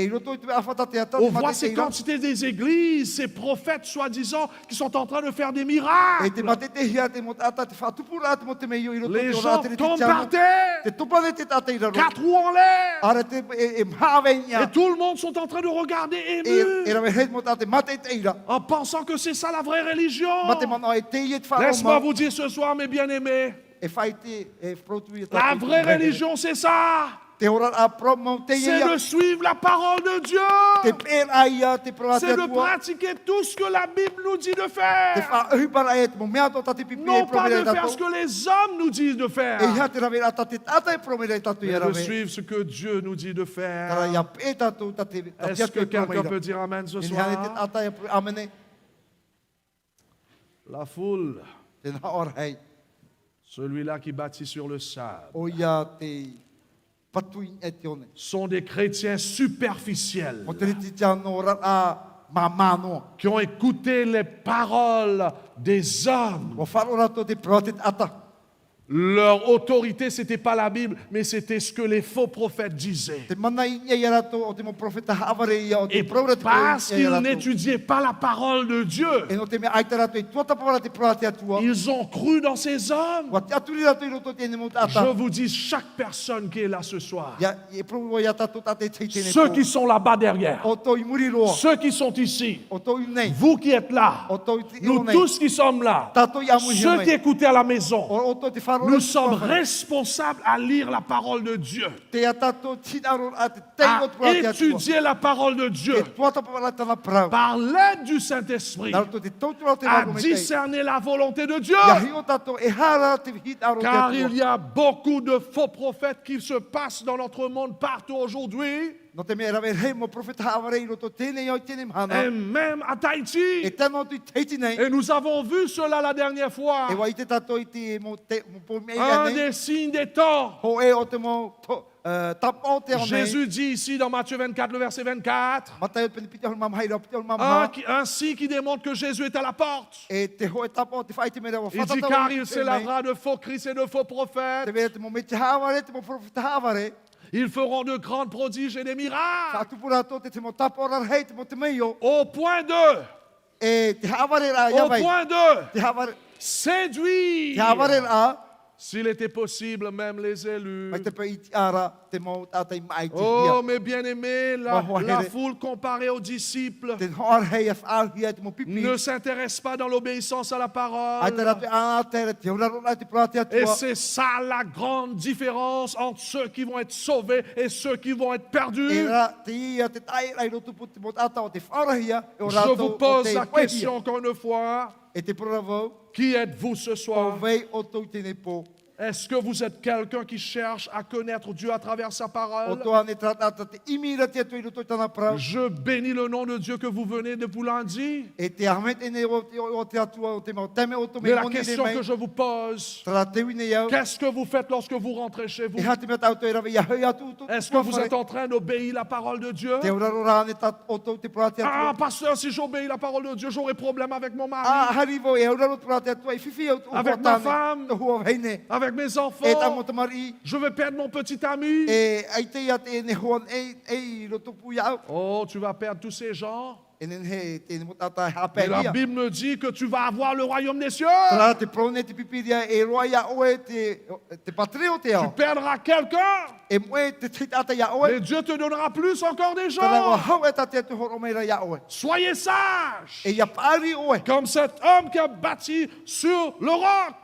On voit ces quantités des églises, ces prophètes soi-disant qui sont en train de faire des miracles. Les gens tombent par terre, 4 roues en l'air. Et tout le monde sont en train de regarder ému, en pensant que c'est ça la vraie religion. Laisse-moi vous dire ce soir, mes bien-aimés, la vraie religion, c'est ça. C'est de suivre la parole de Dieu. C'est de pratiquer tout ce que la Bible nous dit de faire. Non pas de faire ce que les hommes nous disent de faire. Mais de suivre ce que Dieu nous dit de faire. Est-ce que quelqu'un peut dire Amen ce soir? La foule, celui-là qui bâtit sur le sable, sont des chrétiens superficiels qui ont écouté les paroles des hommes. Leur autorité, ce n'était pas la Bible, mais c'était ce que les faux prophètes disaient. Et parce qu'ils n'étudiaient pas la parole de Dieu, ils ont cru dans ces hommes. Je vous dis, chaque personne qui est là ce soir, ceux qui sont là-bas derrière, ceux qui sont ici, vous qui êtes là, nous tous qui sommes là, ceux qui écoutez à la maison, nous sommes responsables à lire la parole de Dieu, à étudier la parole de Dieu par l'aide du Saint-Esprit, à discerner la volonté de Dieu. Car il y a beaucoup de faux prophètes qui se passent dans notre monde partout aujourd'hui. Et même à Tahiti. Et nous avons vu cela la dernière fois. Un des signes des temps Jésus dit ici dans Matthieu 24, le verset 24, ainsi qui démontre que Jésus est à la porte. Il dit car il s'élèvera de faux Christ et de faux prophètes. Ils feront de grands prodiges et des miracles. Au point de séduire, s'il était possible, même les élus. Oh, mes bien-aimés, la foule comparée aux disciples ne s'intéresse pas dans l'obéissance à la parole. Et c'est ça la grande différence entre ceux qui vont être sauvés et ceux qui vont être perdus. Je vous pose la question encore une fois. Qui êtes-vous ce soir? Est-ce que vous êtes quelqu'un qui cherche à connaître Dieu à travers sa parole? Je bénis le nom de Dieu que vous venez de vous l'en dire. Mais la question que je vous pose, qu'est-ce que vous faites lorsque vous rentrez chez vous? Est-ce que vous êtes en train d'obéir la parole de Dieu? Ah, pasteur, si j'obéis la parole de Dieu, j'aurai problème avec mon mari, avec ma femme, avec mes enfants. Je vais perdre mon petit ami. Oh, tu vas perdre tous ces gens. Et la Bible me dit que tu vas avoir le royaume des cieux. Tu perdras quelqu'un. Mais Dieu te donnera plus encore des gens. Soyez sages. Comme cet homme qui a bâti sur le roc.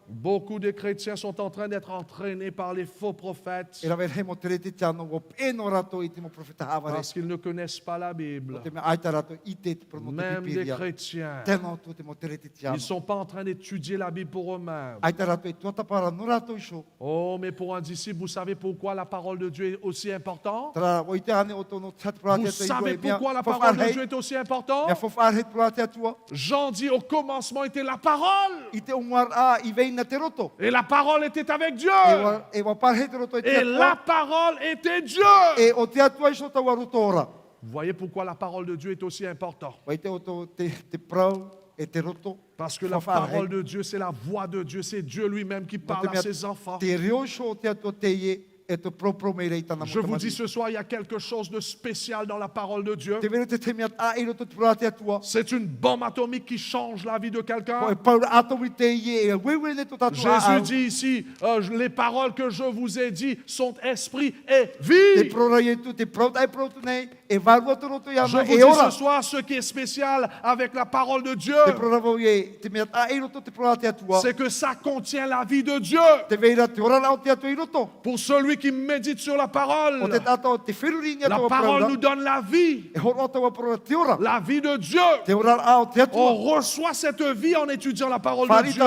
Beaucoup de chrétiens sont en train d'être entraînés par les faux prophètes. Parce qu'ils ne connaissent pas la Bible. Même des chrétiens. Ils ne sont pas en train d'étudier la Bible pour eux-mêmes. Oh, mais pour un disciple, vous savez pourquoi la parole de Dieu est aussi importante? Vous savez pourquoi la parole de Dieu est aussi importante? Jean dit au commencement était la parole. Et la parole était avec Dieu. Et la parole était Dieu. Vous voyez pourquoi la parole de Dieu est aussi importante? Parce que la parole de Dieu, c'est la voix de Dieu. C'est Dieu lui-même qui parle à ses enfants. Je vous dis ce soir, il y a quelque chose de spécial dans la parole de Dieu. C'est une bombe atomique qui change la vie de quelqu'un. Jésus dit ici, les paroles que je vous ai dites sont esprit et vie. Je vous dis ce soir, ce qui est spécial avec la parole de Dieu, c'est que ça contient la vie de Dieu. Pour celui qui médite sur la parole, la parole nous donne la vie. La vie de Dieu. On reçoit cette vie en étudiant la parole de Dieu.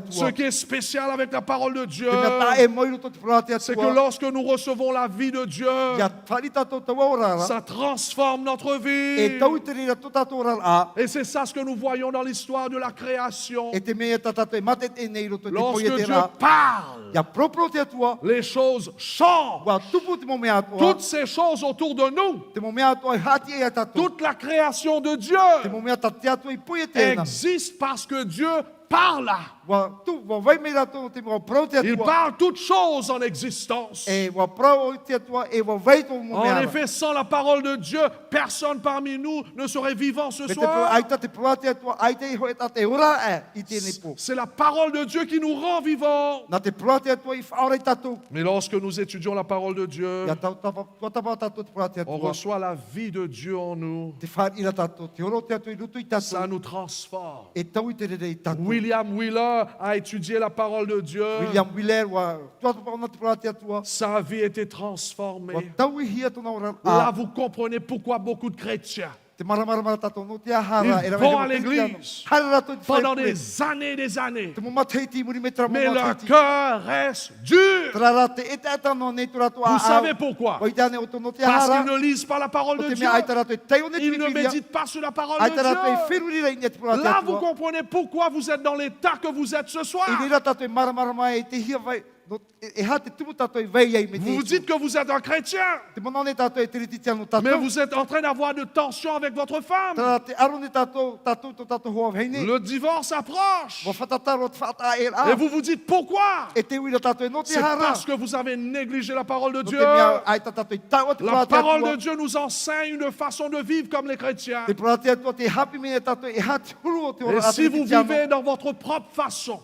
Ce qui est spécial avec la parole de Dieu, c'est que lorsque nous recevons la vie de Dieu, ça transforme notre vie. Et c'est ça ce que nous voyons dans l'histoire de la création. Lorsque Dieu parle, les choses changent. Toutes ces choses autour de nous, toute la création de Dieu existe parce que Dieu parle. Il parle toutes choses en existence. En effet, sans la parole de Dieu, personne parmi nous ne serait vivant ce soir. C'est la parole de Dieu qui nous rend vivants. Mais lorsque nous étudions la parole de Dieu, on reçoit la vie de Dieu en nous. Ça nous transforme. William Wheeler a étudié la parole de Dieu. Sa vie était transformée. Là, vous comprenez pourquoi beaucoup de chrétiens Ils vont à l'église pendant des années et des années. Mais leur cœur reste dur. Vous savez pourquoi? Parce qu'ils ne lisent pas la parole de Dieu. Ils ne méditent pas sur la parole de Dieu. Là, vous comprenez pourquoi vous êtes dans l'état que vous êtes ce soir. Vous vous dites que vous êtes un chrétien, mais vous êtes en train d'avoir de tensions avec votre femme. Le divorce approche. Et vous vous dites pourquoi? C'est parce que vous avez négligé la parole de Dieu. La parole de Dieu nous enseigne une façon de vivre comme les chrétiens. Et si vous vivez dans votre propre façon,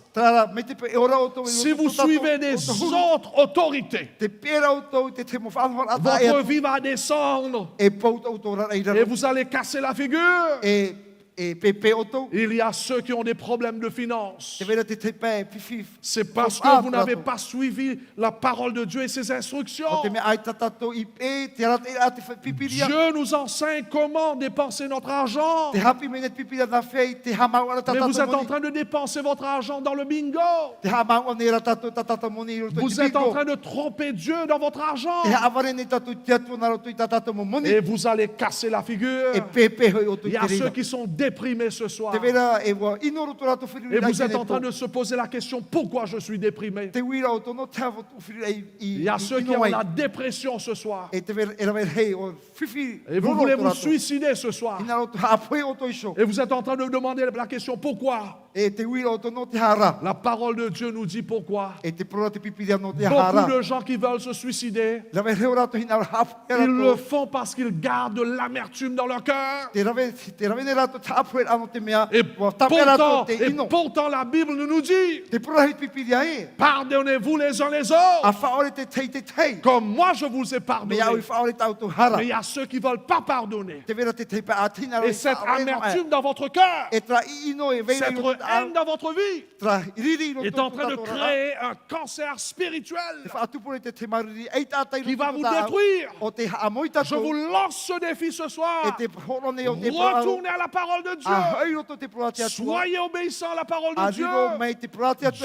si vous suivez des autres autorités, votre vie va descendre et vous allez casser la figure. Il y a ceux qui ont des problèmes de finances. C'est parce que vous n'avez pas suivi la parole de Dieu et ses instructions. Dieu nous enseigne comment dépenser notre argent. Mais vous êtes en train de dépenser votre argent dans le bingo. Vous êtes en train de tromper Dieu dans votre argent. Et vous allez casser la figure. Il y a ceux qui sont déprimé ce soir. Et vous êtes en train de se poser la question, pourquoi je suis déprimé? Il y a ceux qui ont la dépression ce soir. Et vous voulez vous suicider ce soir. Et vous êtes en train de demander la question, pourquoi? La parole de Dieu nous dit pourquoi. Beaucoup de gens qui veulent se suicider, ils le font parce qu'ils gardent de l'amertume dans leur cœur. Et pourtant la Bible nous dit, pardonnez-vous les uns les autres, comme moi je vous ai pardonné. Mais il y a ceux qui ne veulent pas pardonner. Et cette amertume dans votre cœur, cette haine dans votre vie, est en train de créer un cancer spirituel qui va vous détruire. Je vous lance ce défi ce soir. Retournez à la parole de Dieu. Soyez obéissants à la parole de Dieu.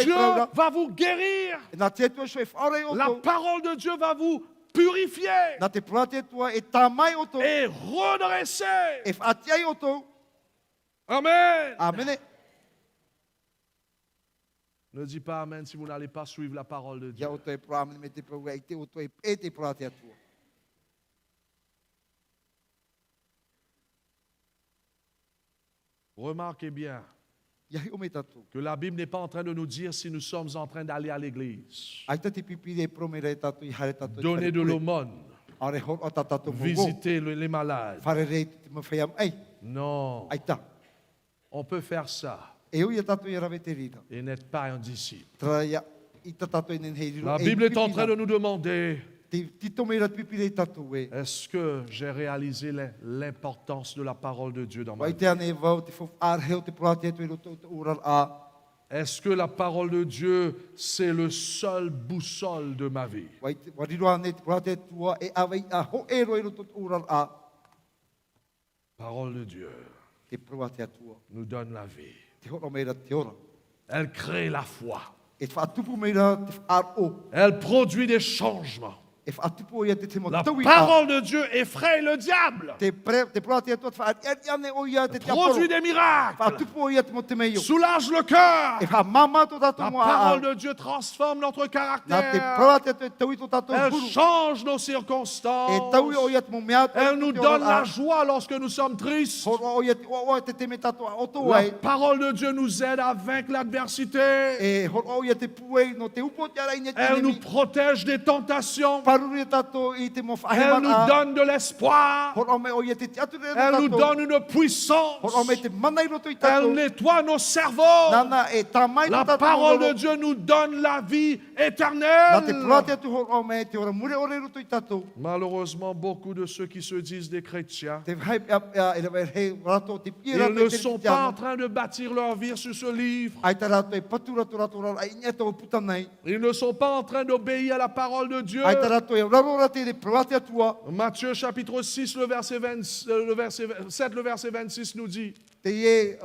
Dieu va vous guérir. La parole de Dieu va vous purifier et redresser. Amen. Ne dis pas amen si vous n'allez pas suivre la parole de Dieu. Remarquez bien que la Bible n'est pas en train de nous dire si nous sommes en train d'aller à l'église, donner de l'aumône, visiter les malades. Non, on peut faire ça et n'être pas un disciple. La Bible est en train de nous demander, est-ce que j'ai réalisé l'importance de la parole de Dieu dans ma vie? Est-ce que la parole de Dieu, c'est le seul boussole de ma vie? Parole de Dieu nous donne la vie. Elle crée la foi. Elle produit des changements. La parole de Dieu effraie le diable. Produit des miracles. Soulage le cœur. La parole de Dieu transforme notre caractère. Elle change nos circonstances. Elle nous donne la joie lorsque nous sommes tristes. La parole de Dieu nous aide à vaincre l'adversité. Elle nous protège des tentations. Elle nous donne de l'espoir. Elle nous donne une puissance. Elle nettoie nos cerveaux. La parole de Dieu nous donne la vie éternelle. Malheureusement, beaucoup de ceux qui se disent des chrétiens, ils ne sont pas en train de bâtir leur vie sur ce livre. Ils ne sont pas en train d'obéir à la parole de Dieu. Matthieu chapitre 6, le verset 7, le verset 26 nous dit, ils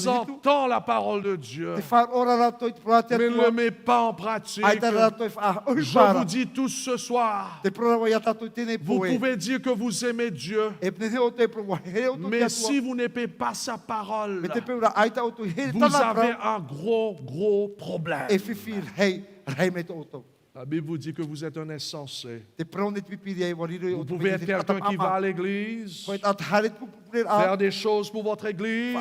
entendent la parole de Dieu, mais ne le mettent pas en pratique. Je vous dis tous ce soir, vous pouvez dire que vous aimez Dieu, mais si vous n'aimez pas sa parole, vous avez un gros problème. La Bible vous dit que vous êtes un insensé. Vous pouvez être quelqu'un qui va à l'église, faire des choses pour votre église,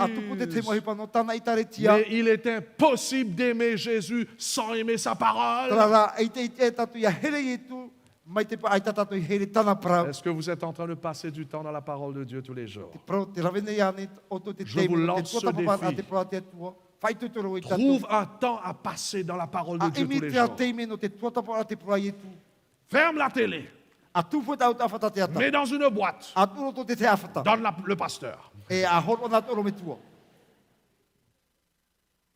mais il est impossible d'aimer Jésus sans aimer sa parole. Est-ce que vous êtes en train de passer du temps dans la parole de Dieu tous les jours? Je vous lance ce défi. Trouve un temps à passer dans la parole de Dieu tous les jours. Ferme la télé. Mets dans une boîte. Donne le pasteur.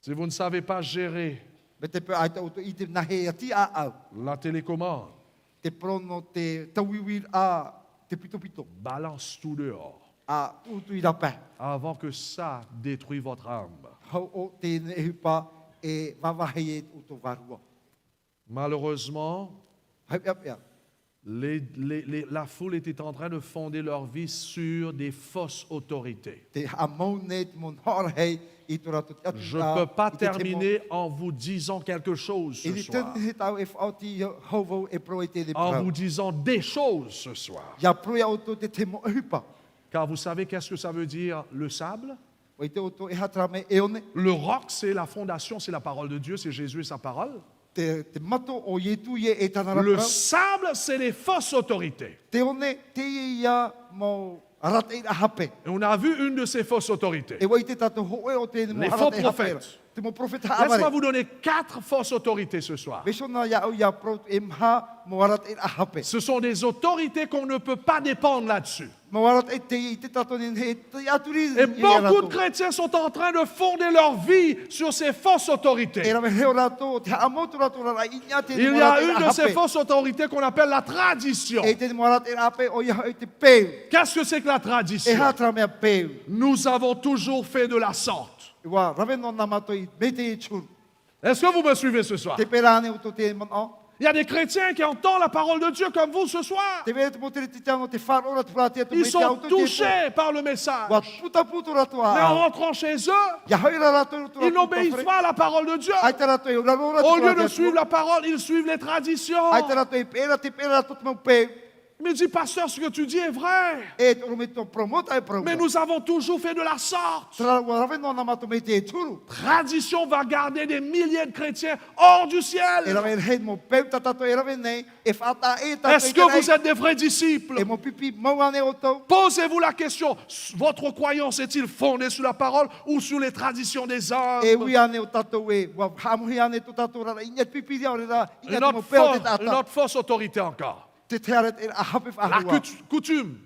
Si vous ne savez pas gérer la télécommande, balance tout dehors avant que ça détruise votre âme. Malheureusement, la foule était en train de fonder leur vie sur des fausses autorités. Je ne peux pas terminer en vous disant quelque chose ce soir. En vous disant des choses ce soir. Car vous savez qu'est-ce que ça veut dire le sable? Le roc, c'est la fondation, c'est la parole de Dieu, c'est Jésus et sa parole. Le sable, c'est les fausses autorités. Et on a vu une de ces fausses autorités. Les faux prophètes. Laisse-moi vous donner 4 fausses autorités ce soir. Ce sont des autorités qu'on ne peut pas dépendre là-dessus. Et beaucoup de chrétiens sont en train de fonder leur vie sur ces fausses autorités. Il y a une de ces fausses autorités qu'on appelle la tradition. Qu'est-ce que c'est que la tradition? Nous avons toujours fait de la sorte. Est-ce que vous me suivez ce soir? Il y a des chrétiens qui entendent la parole de Dieu comme vous ce soir. Ils sont touchés par le message. Mais en rentrant chez eux, ils n'obéissent pas à la parole de Dieu. Au lieu de suivre la parole, ils suivent les traditions. Mais dit, pasteur, ce que tu dis est vrai. Mais nous avons toujours fait de la sorte. Tradition va garder des milliers de chrétiens hors du ciel. Est-ce que vous êtes des vrais disciples? Posez-vous la question, votre croyance est-il fondée sur la parole ou sur les traditions des hommes? Une autre fausse autorité encore. La coutume,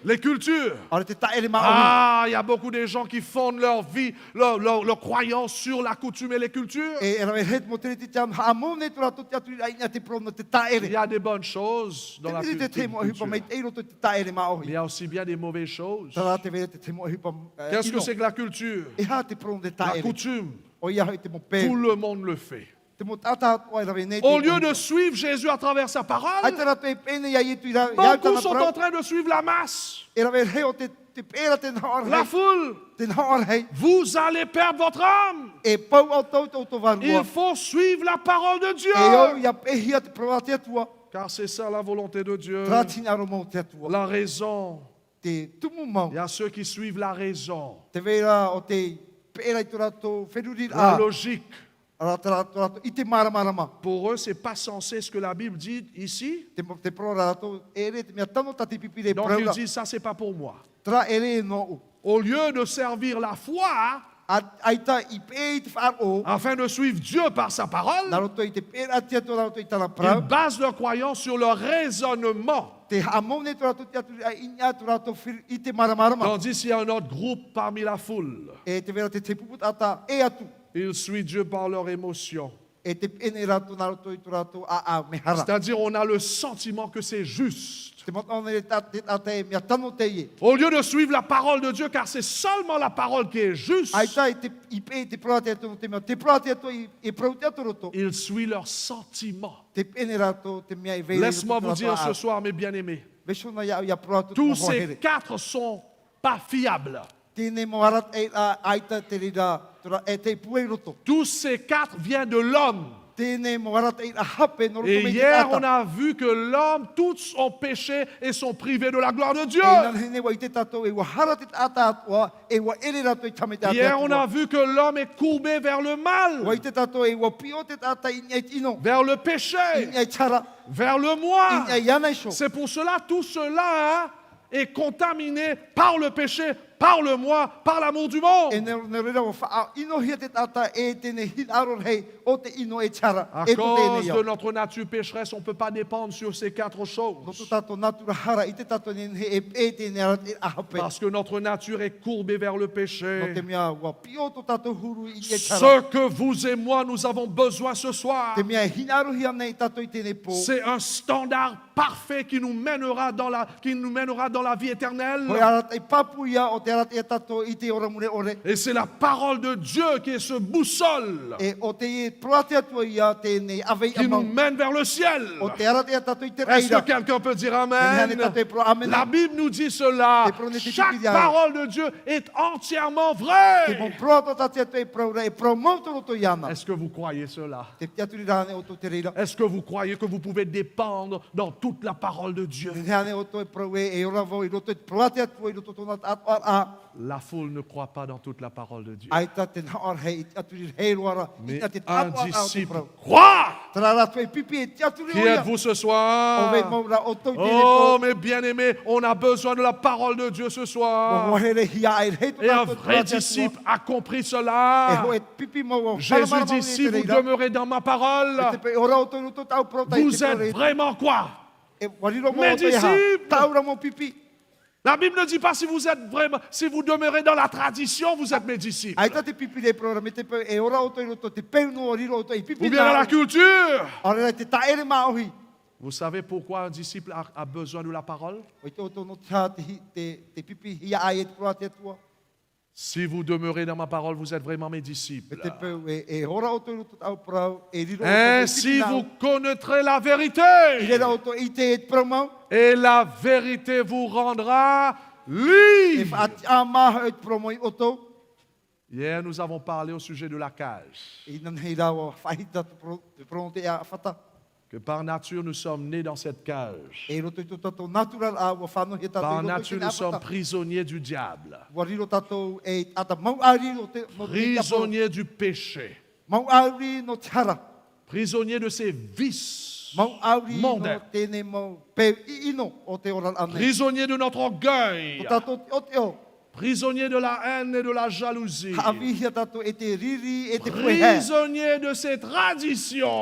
les cultures. Ah, il y a beaucoup de gens qui fondent leur vie, leur croyance sur la coutume et les cultures. Il y a des bonnes choses dans la culture. Il y a aussi bien des mauvaises choses. Qu'est-ce que c'est que la culture? La coutume. Tout le monde le fait. Au lieu de suivre Jésus à travers sa parole, beaucoup sont en train de suivre la masse, la foule. Vous allez perdre votre âme. Il faut suivre la parole de Dieu. Car c'est ça la volonté de Dieu. La raison. Il y a ceux qui suivent la raison. La logique. Pour eux, ce n'est pas censé ce que la Bible dit ici. Donc ils disent, ça, c'est pas pour moi. Au lieu de servir la foi, afin de suivre Dieu par sa parole, ils basent leur croyance sur leur raisonnement. Tandis qu'il y a un autre groupe parmi la foule. Ils suivent Dieu par leur émotion. C'est-à-dire, on a le sentiment que c'est juste. Au lieu de suivre la parole de Dieu, car c'est seulement la parole qui est juste, ils suivent leurs sentiments. Laisse-moi vous dire ce soir, mes bien-aimés, tous ces quatre ne sont pas fiables. Tous ces quatre viennent de l'homme. Et hier, on a vu que l'homme, tous ont péché et sont privés de la gloire de Dieu. Hier, on a vu que l'homme est courbé vers le mal, vers le péché, vers le moi. C'est pour cela, tout cela est contaminé par le péché, par le moi, par l'amour du monde. À cause de notre nature pécheresse, on ne peut pas dépendre sur ces quatre choses. Parce que notre nature est courbée vers le péché. Ce que vous et moi, nous avons besoin ce soir, c'est un standard parfait qui nous mènera dans la vie éternelle. Et c'est la parole de Dieu qui est ce boussole qui nous mène vers le ciel. Est-ce que quelqu'un peut dire Amen? La Bible nous dit cela. Chaque parole de Dieu est entièrement vraie. Est-ce que vous croyez cela? Est-ce que vous croyez que vous pouvez dépendre dans toute la parole de Dieu? La foule ne croit pas dans toute la parole de Dieu. Mais un disciple croit. Qui êtes-vous ce soir? Oh, mes bien-aimés, on a besoin de la parole de Dieu ce soir. Et un vrai disciple a compris cela. Jésus dit, si vous demeurez dans ma parole, vous êtes vraiment quoi? Mes disciples. La Bible ne dit pas si vous demeurez dans la tradition, vous êtes mes disciples. Ou bien dans la culture. Vous savez pourquoi un disciple a besoin de la parole? Si vous demeurez dans ma parole, vous êtes vraiment mes disciples. Ainsi vous connaîtrez la vérité. Et la vérité vous rendra libre. Hier, nous avons parlé au sujet de la cage. Que par nature, nous sommes nés dans cette cage. Par nature, nous sommes prisonniers du diable. Prisonniers du péché. Prisonniers de ses vices mondains. Prisonniers de notre orgueil. Prisonniers de la haine et de la jalousie. Prisonniers de ces traditions.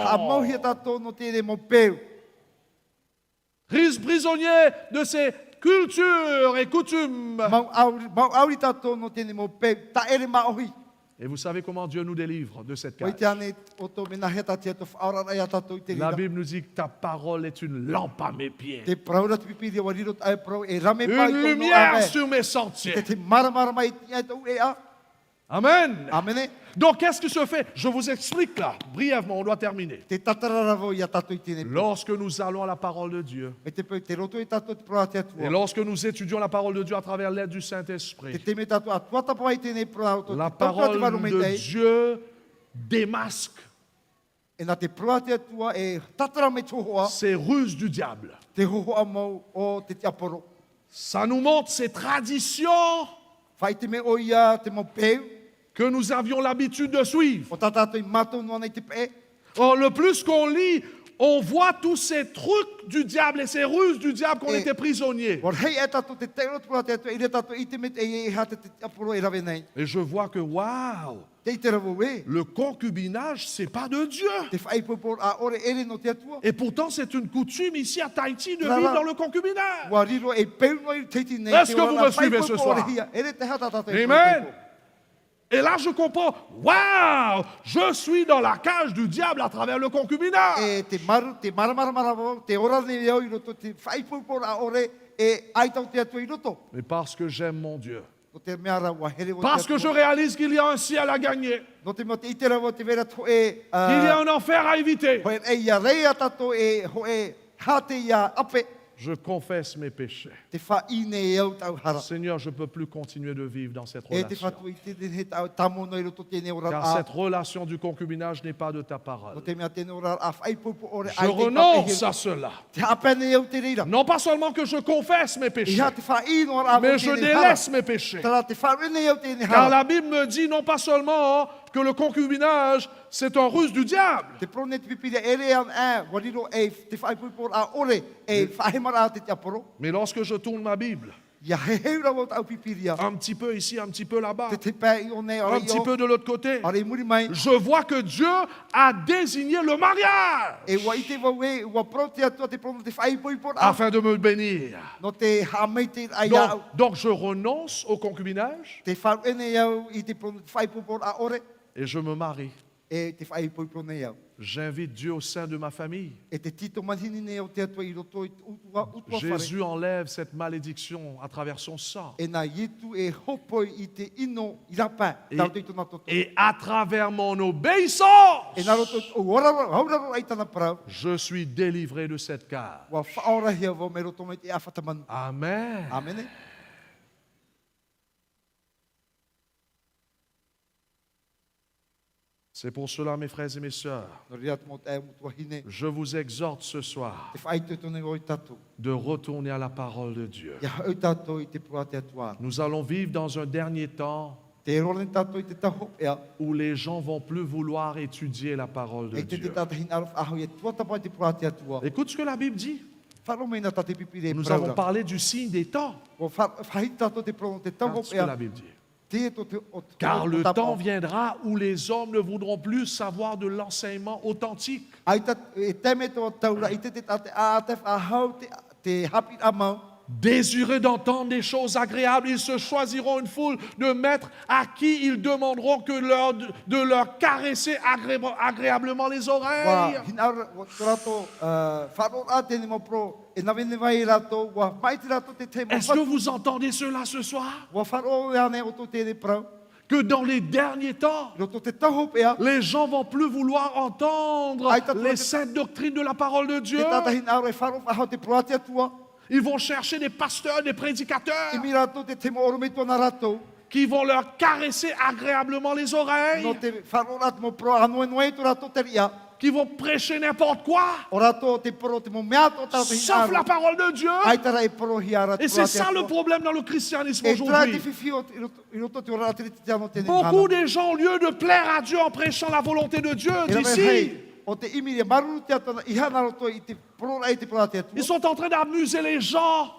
Prisonniers de ces cultures et coutumes. Et vous savez comment Dieu nous délivre de cette cage? La Bible nous dit que ta parole est une lampe à mes pieds, une lumière sur mes sentiers. Amen. Donc, qu'est-ce qui se fait? Je vous explique là, brièvement, on doit terminer. Lorsque nous allons à la parole de Dieu, et lorsque nous étudions la parole de Dieu à travers l'aide du Saint-Esprit, la parole de Dieu démasque ces ruses du diable. Ça nous montre ces traditions que nous avions l'habitude de suivre. Or, le plus qu'on lit, on voit tous ces trucs du diable et ces ruses du diable qu'on était prisonniers. Et je vois que, waouh, le concubinage, c'est pas de Dieu. Et pourtant, c'est une coutume ici à Tahiti de vivre dans le concubinage. Est-ce que vous me suivez ce soir? Amen. Et là, je comprends, waouh, je suis dans la cage du diable à travers le concubinage. Mais parce que j'aime mon Dieu, parce que je réalise qu'il y a un ciel à gagner, qu'il y a un enfer à éviter, je confesse mes péchés. Seigneur, je ne peux plus continuer de vivre dans cette relation. Car cette relation du concubinage n'est pas de ta parole. Je renonce à cela. Non pas seulement que je confesse mes péchés, mais je délaisse mes péchés. Car la Bible me dit non pas seulement que le concubinage, c'est un ruse du diable. Mais lorsque je tourne ma Bible, un petit peu ici, un petit peu là-bas, un petit peu de l'autre côté, je vois que Dieu a désigné le mariage afin de me bénir. Donc je renonce au concubinage et je me marie. J'invite Dieu au sein de ma famille. Jésus enlève cette malédiction à travers son sang. Et à travers mon obéissance, je suis délivré de cette cage. Amen. Amen. C'est pour cela, mes frères et mes sœurs, je vous exhorte ce soir de retourner à la parole de Dieu. Nous allons vivre dans un dernier temps où les gens vont plus vouloir étudier la parole de Dieu. Écoute ce que la Bible dit. Nous avons parlé du signe des temps. Regarde ce que la Bible dit. Car le temps viendra où les hommes ne voudront plus savoir de l'enseignement authentique. Désireux d'entendre des choses agréables, ils se choisiront une foule de maîtres à qui ils demanderont de leur caresser agréablement les oreilles. Est-ce que vous entendez cela ce soir? Que dans les derniers temps, les gens vont plus vouloir entendre les saintes doctrines de la parole de Dieu. Ils vont chercher des pasteurs, des prédicateurs qui vont leur caresser agréablement les oreilles, qui vont prêcher n'importe quoi, sauf la parole de Dieu. Et c'est ça le problème dans le christianisme aujourd'hui. Beaucoup de gens, au lieu de plaire à Dieu en prêchant la volonté de Dieu d'ici, ils sont en train d'amuser les gens,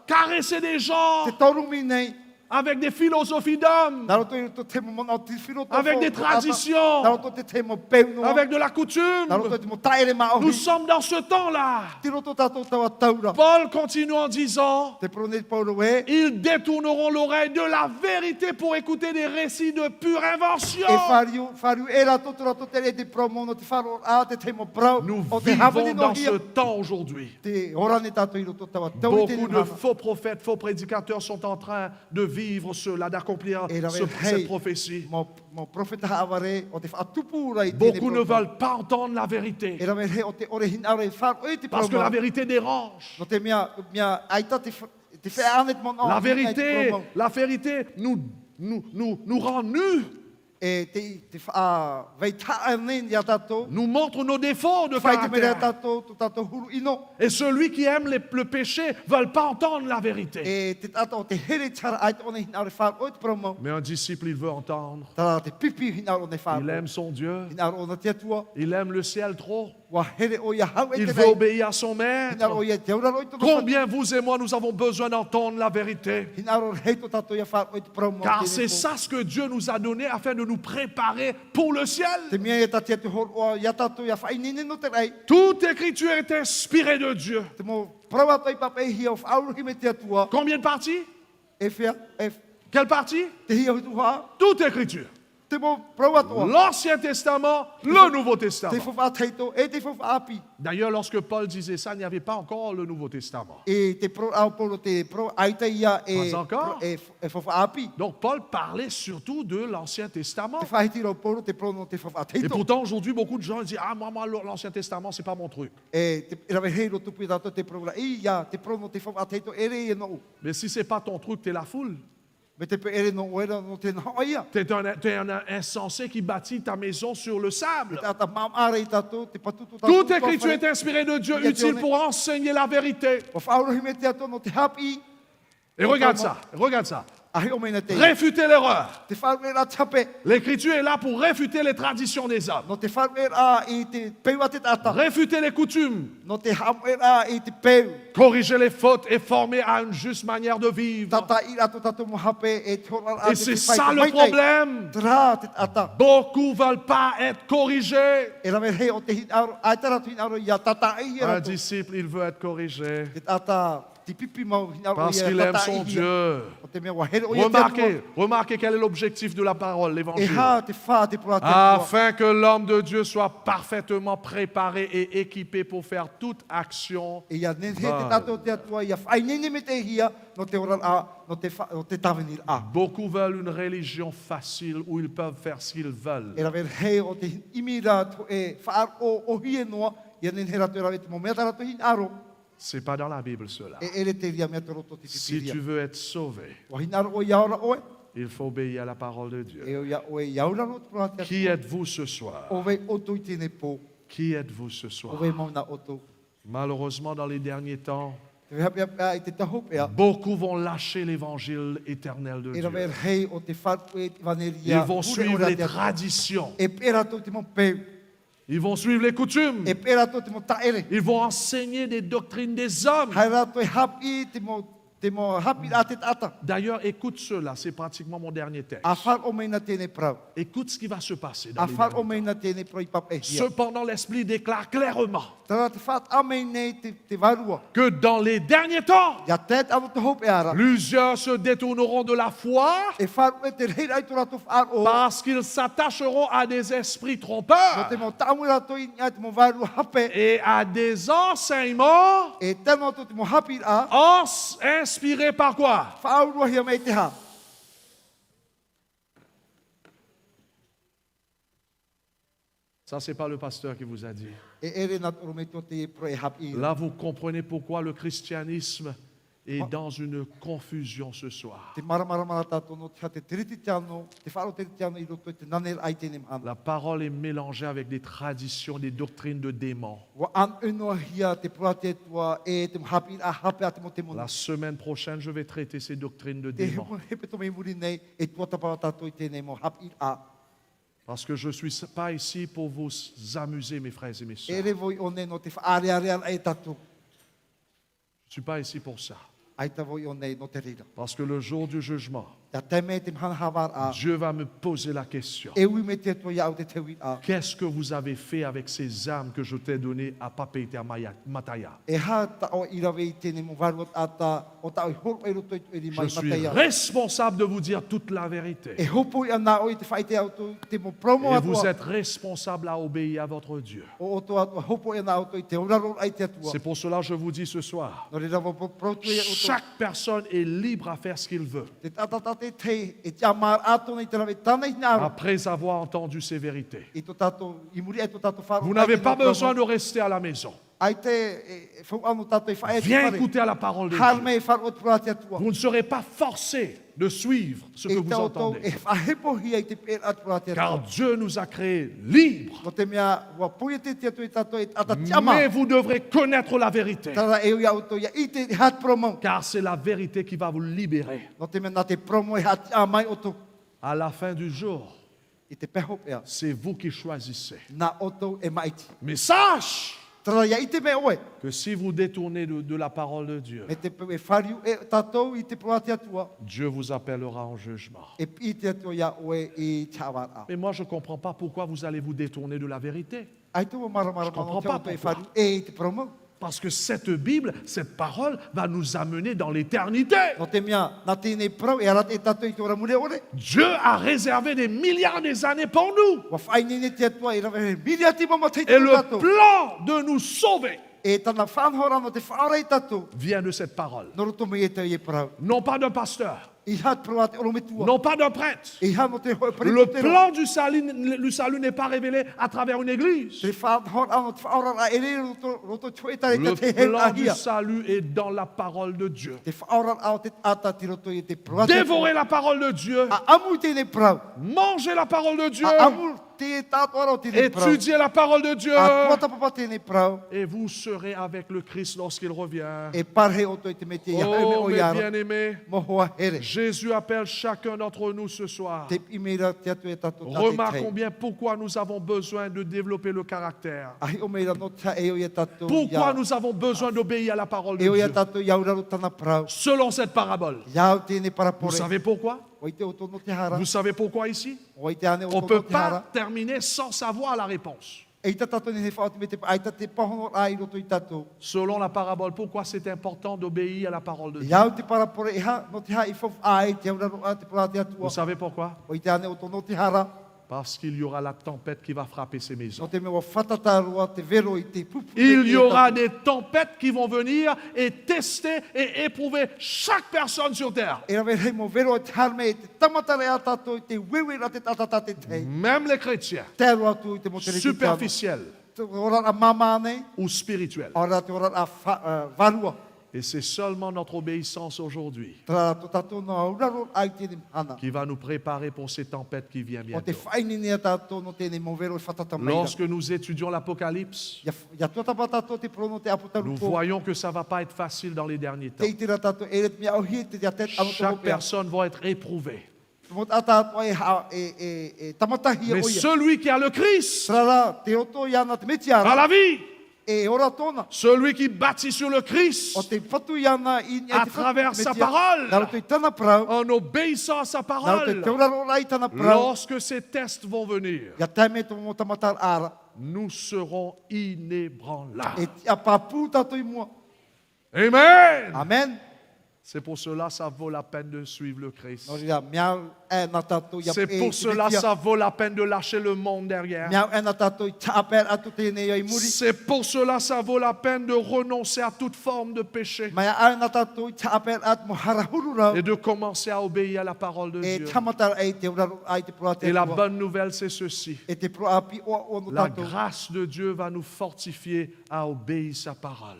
caresser des gens avec des philosophies d'hommes, avec des traditions, avec de la coutume. Nous sommes dans ce temps-là. Paul continue en disant, ils détourneront l'oreille de la vérité pour écouter des récits de pure invention. Nous vivons dans ce temps aujourd'hui. Beaucoup de faux prophètes, faux prédicateurs sont en train de vivre cela, d'accomplir cette prophétie. Beaucoup ne veulent pas entendre la vérité parce que la vérité dérange. La vérité nous rend nus. Nous montre nos défauts de caractère. Et celui qui aime le péché ne veut pas entendre la vérité. Mais un disciple, il veut entendre. Il aime son Dieu. Il aime le ciel trop. Il veut obéir à son maître. Combien vous et moi, nous avons besoin d'entendre la vérité. Car c'est ça ce que Dieu nous a donné afin de nous préparer pour le ciel. Toute écriture est inspirée de Dieu. Combien de parties? Quelle partie? Toute écriture. L'Ancien Testament, le Nouveau Testament. D'ailleurs, lorsque Paul disait ça, il n'y avait pas encore le Nouveau Testament. Pas encore. Donc Paul parlait surtout de l'Ancien Testament. Et pourtant, aujourd'hui, beaucoup de gens disent, ah, moi, l'Ancien Testament, c'est pas mon truc. Mais si c'est pas ton truc, t'es la foule. T'es un insensé qui bâtit ta maison sur le sable. Toute écriture est inspirée de Dieu, utile pour enseigner la vérité. Et regarde ça, regarde ça. Réfuter l'erreur. L'écriture est là pour réfuter les traditions des hommes. Réfuter les coutumes. Corriger les fautes et former à une juste manière de vivre. Et c'est ça le problème. Beaucoup ne veulent pas être corrigés. Un disciple, il veut être corrigé. Parce qu'il aime son Dieu. Remarquez quel est l'objectif de la parole, l'évangile. Afin que l'homme de Dieu soit parfaitement préparé et équipé pour faire toute action bonne. Beaucoup veulent une religion facile où ils peuvent faire ce qu'ils veulent. C'est pas dans la Bible cela. Si tu veux être sauvé, il faut obéir à la parole de Dieu. Qui êtes-vous ce soir? Qui êtes-vous ce soir? Malheureusement, dans les derniers temps, beaucoup vont lâcher l'évangile éternel de Dieu. Ils vont suivre les traditions. Ils vont suivre les coutumes. Ils vont enseigner des doctrines des hommes. D'ailleurs, écoute cela, c'est pratiquement mon dernier texte. Écoute ce qui va se passer dans les derniers temps. Cependant, l'Esprit déclare clairement que dans les derniers temps, plusieurs se détourneront de la foi parce qu'ils s'attacheront à des esprits trompeurs et à des enseignements inspirés par quoi? Ça, c'est pas le pasteur qui vous a dit. Là, vous comprenez pourquoi le christianisme est dans une confusion ce soir. La parole est mélangée avec des traditions, des doctrines de démons. La semaine prochaine, je vais traiter ces doctrines de démons. Parce que je ne suis pas ici pour vous amuser, mes frères et mes sœurs. Je ne suis pas ici pour ça. Parce que le jour du jugement, Dieu va me poser la question. Qu'est-ce que vous avez fait avec ces âmes que je t'ai données à Papeïta Mataya? Je suis responsable de vous dire toute la vérité. Et vous êtes responsable à obéir à votre Dieu. C'est pour cela que je vous dis ce soir, chaque personne est libre à faire ce qu'il veut. Après avoir entendu ces vérités. Vous n'avez pas besoin de rester à la maison. Viens écouter à la parole de Dieu. Vous ne serez pas forcé de suivre ce que vous entendez. Car Dieu nous a créés libres. Mais vous devrez connaître la vérité. Car c'est la vérité qui va vous libérer. À la fin du jour, c'est vous qui choisissez. Mais sache que si vous détournez de la parole de Dieu, Dieu vous appellera en jugement. Mais moi, je ne comprends pas pourquoi vous allez vous détourner de la vérité. Je ne comprends pas pourquoi. Parce que cette Bible, cette parole va nous amener dans l'éternité. Dieu a réservé des milliards d'années pour nous. Et le plan de nous sauver vient de cette parole. Non pas d'un pasteur. Non pas d'un prêtre. Le plan du salut n'est pas révélé à travers une église. Le plan du salut est dans la parole de Dieu. Dévorez la parole de Dieu. Mangez la parole de Dieu. Étudiez la parole de Dieu. Et vous serez avec le Christ lorsqu'il revient. Oh, mes bien-aimés, Jésus appelle chacun d'entre nous ce soir. Remarquons bien pourquoi nous avons besoin de développer le caractère. Pourquoi nous avons besoin d'obéir à la parole de Dieu. Selon cette parabole. Vous savez pourquoi? Vous savez pourquoi ici? On ne peut pas terminer sans savoir la réponse. Selon la parabole, pourquoi c'est important d'obéir à la parole de Dieu? Vous savez pourquoi? Parce qu'il y aura la tempête qui va frapper ces maisons. Il y aura des tempêtes qui vont venir et tester et éprouver chaque personne sur terre. Même les chrétiens, superficiels ou spirituels. Et c'est seulement notre obéissance aujourd'hui qui va nous préparer pour ces tempêtes qui viennent bientôt. Lorsque nous étudions l'Apocalypse, nous voyons que ça ne va pas être facile dans les derniers temps. Chaque personne va être éprouvée. Mais celui qui a le Christ a la vie. Celui qui bâtit sur le Christ à travers sa parole, en obéissant à sa parole, lorsque ces tests vont venir, nous serons inébranlables. Amen. Amen. C'est pour cela que ça vaut la peine de suivre le Christ. C'est pour cela que ça vaut la peine de lâcher le monde derrière. C'est pour cela que ça vaut la peine de renoncer à toute forme de péché et de commencer à obéir à la parole de Dieu. Et la bonne nouvelle, c'est ceci. La grâce de Dieu va nous fortifier à obéir sa parole.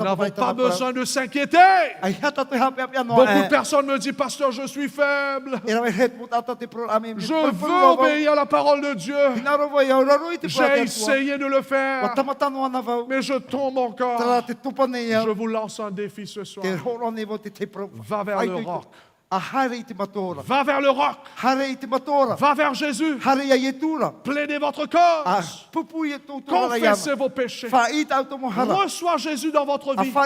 Nous n'avons pas besoin de s'inquiéter. Beaucoup de personnes me disent, pasteur, je suis faible. Je veux obéir à la parole de Dieu. J'ai essayé de le faire, mais je tombe encore. Je vous lance un défi ce soir. Va vers le roc. Va vers le roc. Va vers Jésus. Plaidez votre cause. Confessez vos péchés. Reçois Jésus dans votre vie. Et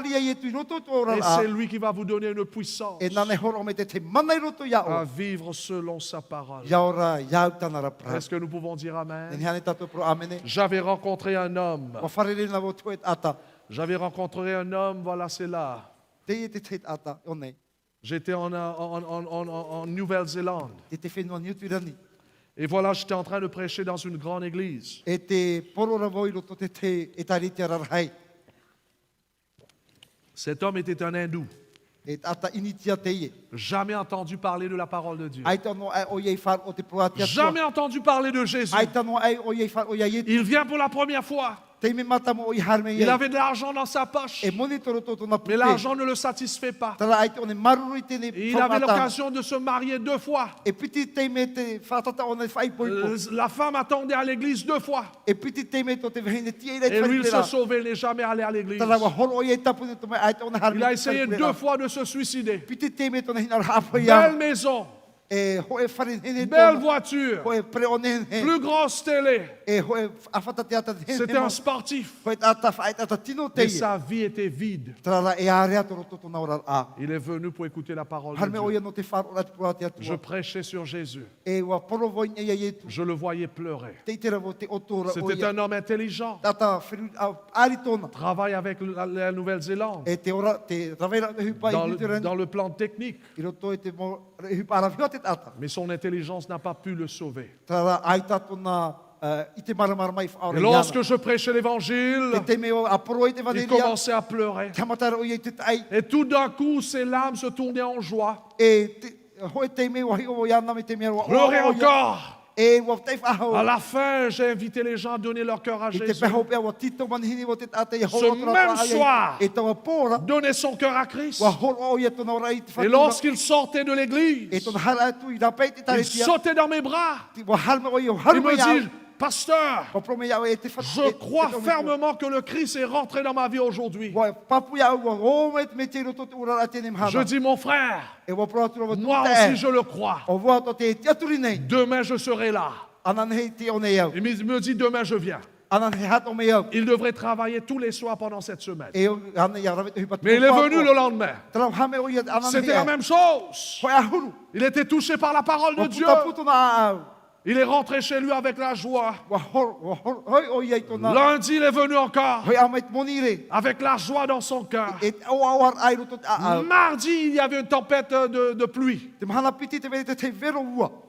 c'est lui qui va vous donner une puissance à vivre selon sa parole. Est-ce que nous pouvons dire Amen? J'avais rencontré un homme. Voilà, c'est là. J'étais en Nouvelle-Zélande. Et voilà, j'étais en train de prêcher dans une grande église. Cet homme était un hindou. Jamais entendu parler de la parole de Dieu. Jamais entendu parler de Jésus. Il vient pour la première fois. Il avait de l'argent dans sa poche, mais l'argent ne le satisfait pas. Il avait l'occasion de se marier 2 fois. La femme attendait à l'église 2 fois. Et lui, il se sauvait, il n'est jamais allé à l'église. Il a essayé 2 fois de se suicider. Belle maison, belle voiture, plus grosse télé. C'était un sportif. Et sa vie était vide. Il est venu pour écouter la parole de Dieu. Je prêchais sur Jésus. Je le voyais pleurer. C'était un homme intelligent. Travaille avec la Nouvelle-Zélande. Dans le plan technique. Mais son intelligence n'a pas pu le sauver. Et lorsque je prêchais l'évangile, il commençait à pleurer. Et tout d'un coup, ses larmes se tournaient en joie. Pleurer encore. À la fin, j'ai invité les gens à donner leur cœur à Jésus. Ce même soir, donner son cœur à Christ. Et lorsqu'il sortait de l'église, il sautait dans mes bras. Il me dit, pasteur, je crois fermement que le Christ est rentré dans ma vie aujourd'hui. Je dis, mon frère, moi aussi je le crois. Demain je serai là. Il me dit, demain je viens. Il devrait travailler tous les soirs pendant cette semaine. Mais il est venu le lendemain. C'était la même chose. Il était touché par la parole de Dieu. Il est rentré chez lui avec la joie. Lundi, il est venu encore avec la joie dans son cœur. Mardi, il y avait une tempête de pluie.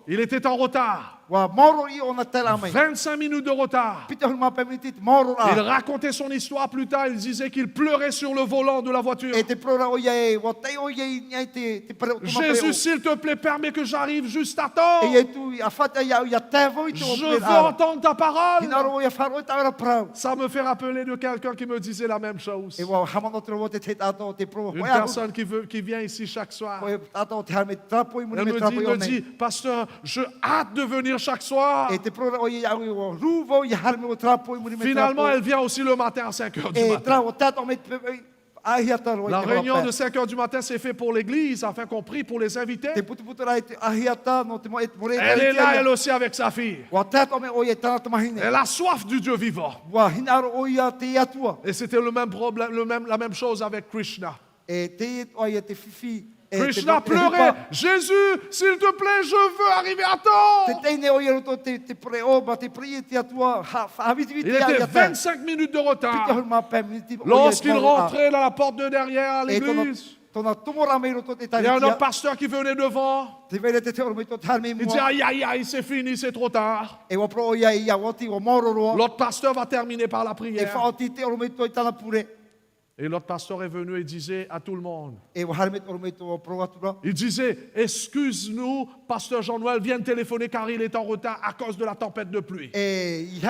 Il était en retard. 25 minutes de retard. Il racontait son histoire plus tard. Il disait qu'il pleurait sur le volant de la voiture. Jésus, s'il te plaît, permets que j'arrive juste à temps. Je veux entendre ta parole. Ça me fait rappeler de quelqu'un qui me disait la même chose. Une personne qui vient ici chaque soir. Elle me dit, pasteur, je hâte de venir chaque soir. Finalement, elle vient aussi le matin à 5 heures du matin. La réunion de 5 heures du matin s'est faite pour l'église, afin qu'on prie pour les invités. Elle est là, elle aussi, avec sa fille. Elle a soif du Dieu vivant. Et c'était le même problème, la même chose avec Krishna. Krishna pleurait. Jésus, s'il te plaît, je veux arriver à temps. Il était 25 minutes de retard. Lorsqu'il rentrait dans la porte de derrière à l'église, il y a un autre pasteur qui venait devant. Il dit, aïe, aïe, aïe, c'est fini, c'est trop tard. L'autre pasteur va terminer par la prière. Et l'autre pasteur est venu et disait à tout le monde, il disait, excuse-nous, pasteur Jean-Noël vient de téléphoner car il est en retard à cause de la tempête de pluie. J'étais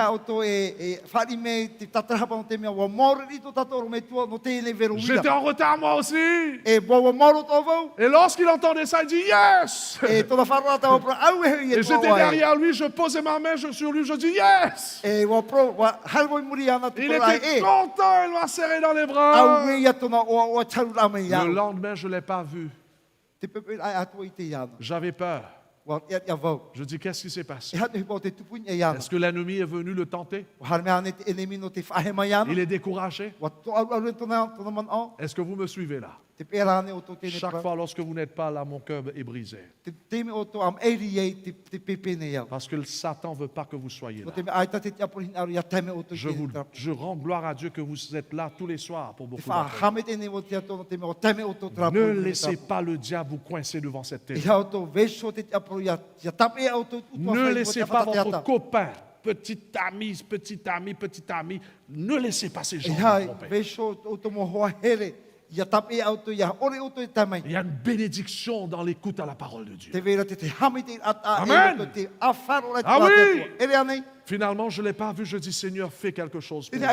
en retard moi aussi. Et lorsqu'il entendait ça, il dit, yes. Et j'étais derrière lui, je posais ma main sur lui, je dis, yes. Il était content, il m'a serré dans les bras. Le lendemain, je ne l'ai pas vu. J'avais peur. Je dis, qu'est-ce qui s'est passé? Est-ce que l'ennemi est venu le tenter? Il est découragé? Est-ce que vous me suivez là? Chaque fois lorsque vous n'êtes pas là, mon cœur est brisé. Parce que le Satan ne veut pas que vous soyez là. Je rends gloire à Dieu que vous êtes là tous les soirs pour beaucoup d'entre vous. Ne laissez pas le diable vous coincer devant cette télé. Ne laissez pas votre copain, petit ami, ne laissez pas ces gens vous tromper. Il y a une bénédiction dans l'écoute à la parole de Dieu. Amen. Ah oui. Finalement, je ne l'ai pas vu. Je dis, Seigneur, fais quelque chose pour lui.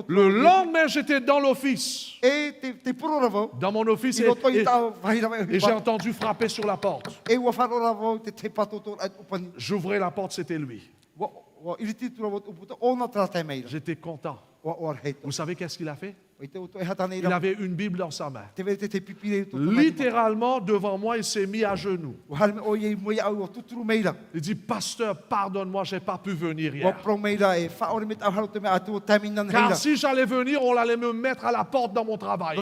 Le lendemain, j'étais dans l'office. Dans mon office, et j'ai entendu frapper sur la porte. J'ouvrais la porte, c'était lui. J'étais content. Vous savez qu'est-ce qu'il a fait? Il avait une Bible dans sa main. Littéralement, devant moi, il s'est mis à genoux. Il dit, pasteur, pardonne-moi, je n'ai pas pu venir hier. Car si j'allais venir, on allait me mettre à la porte dans mon travail.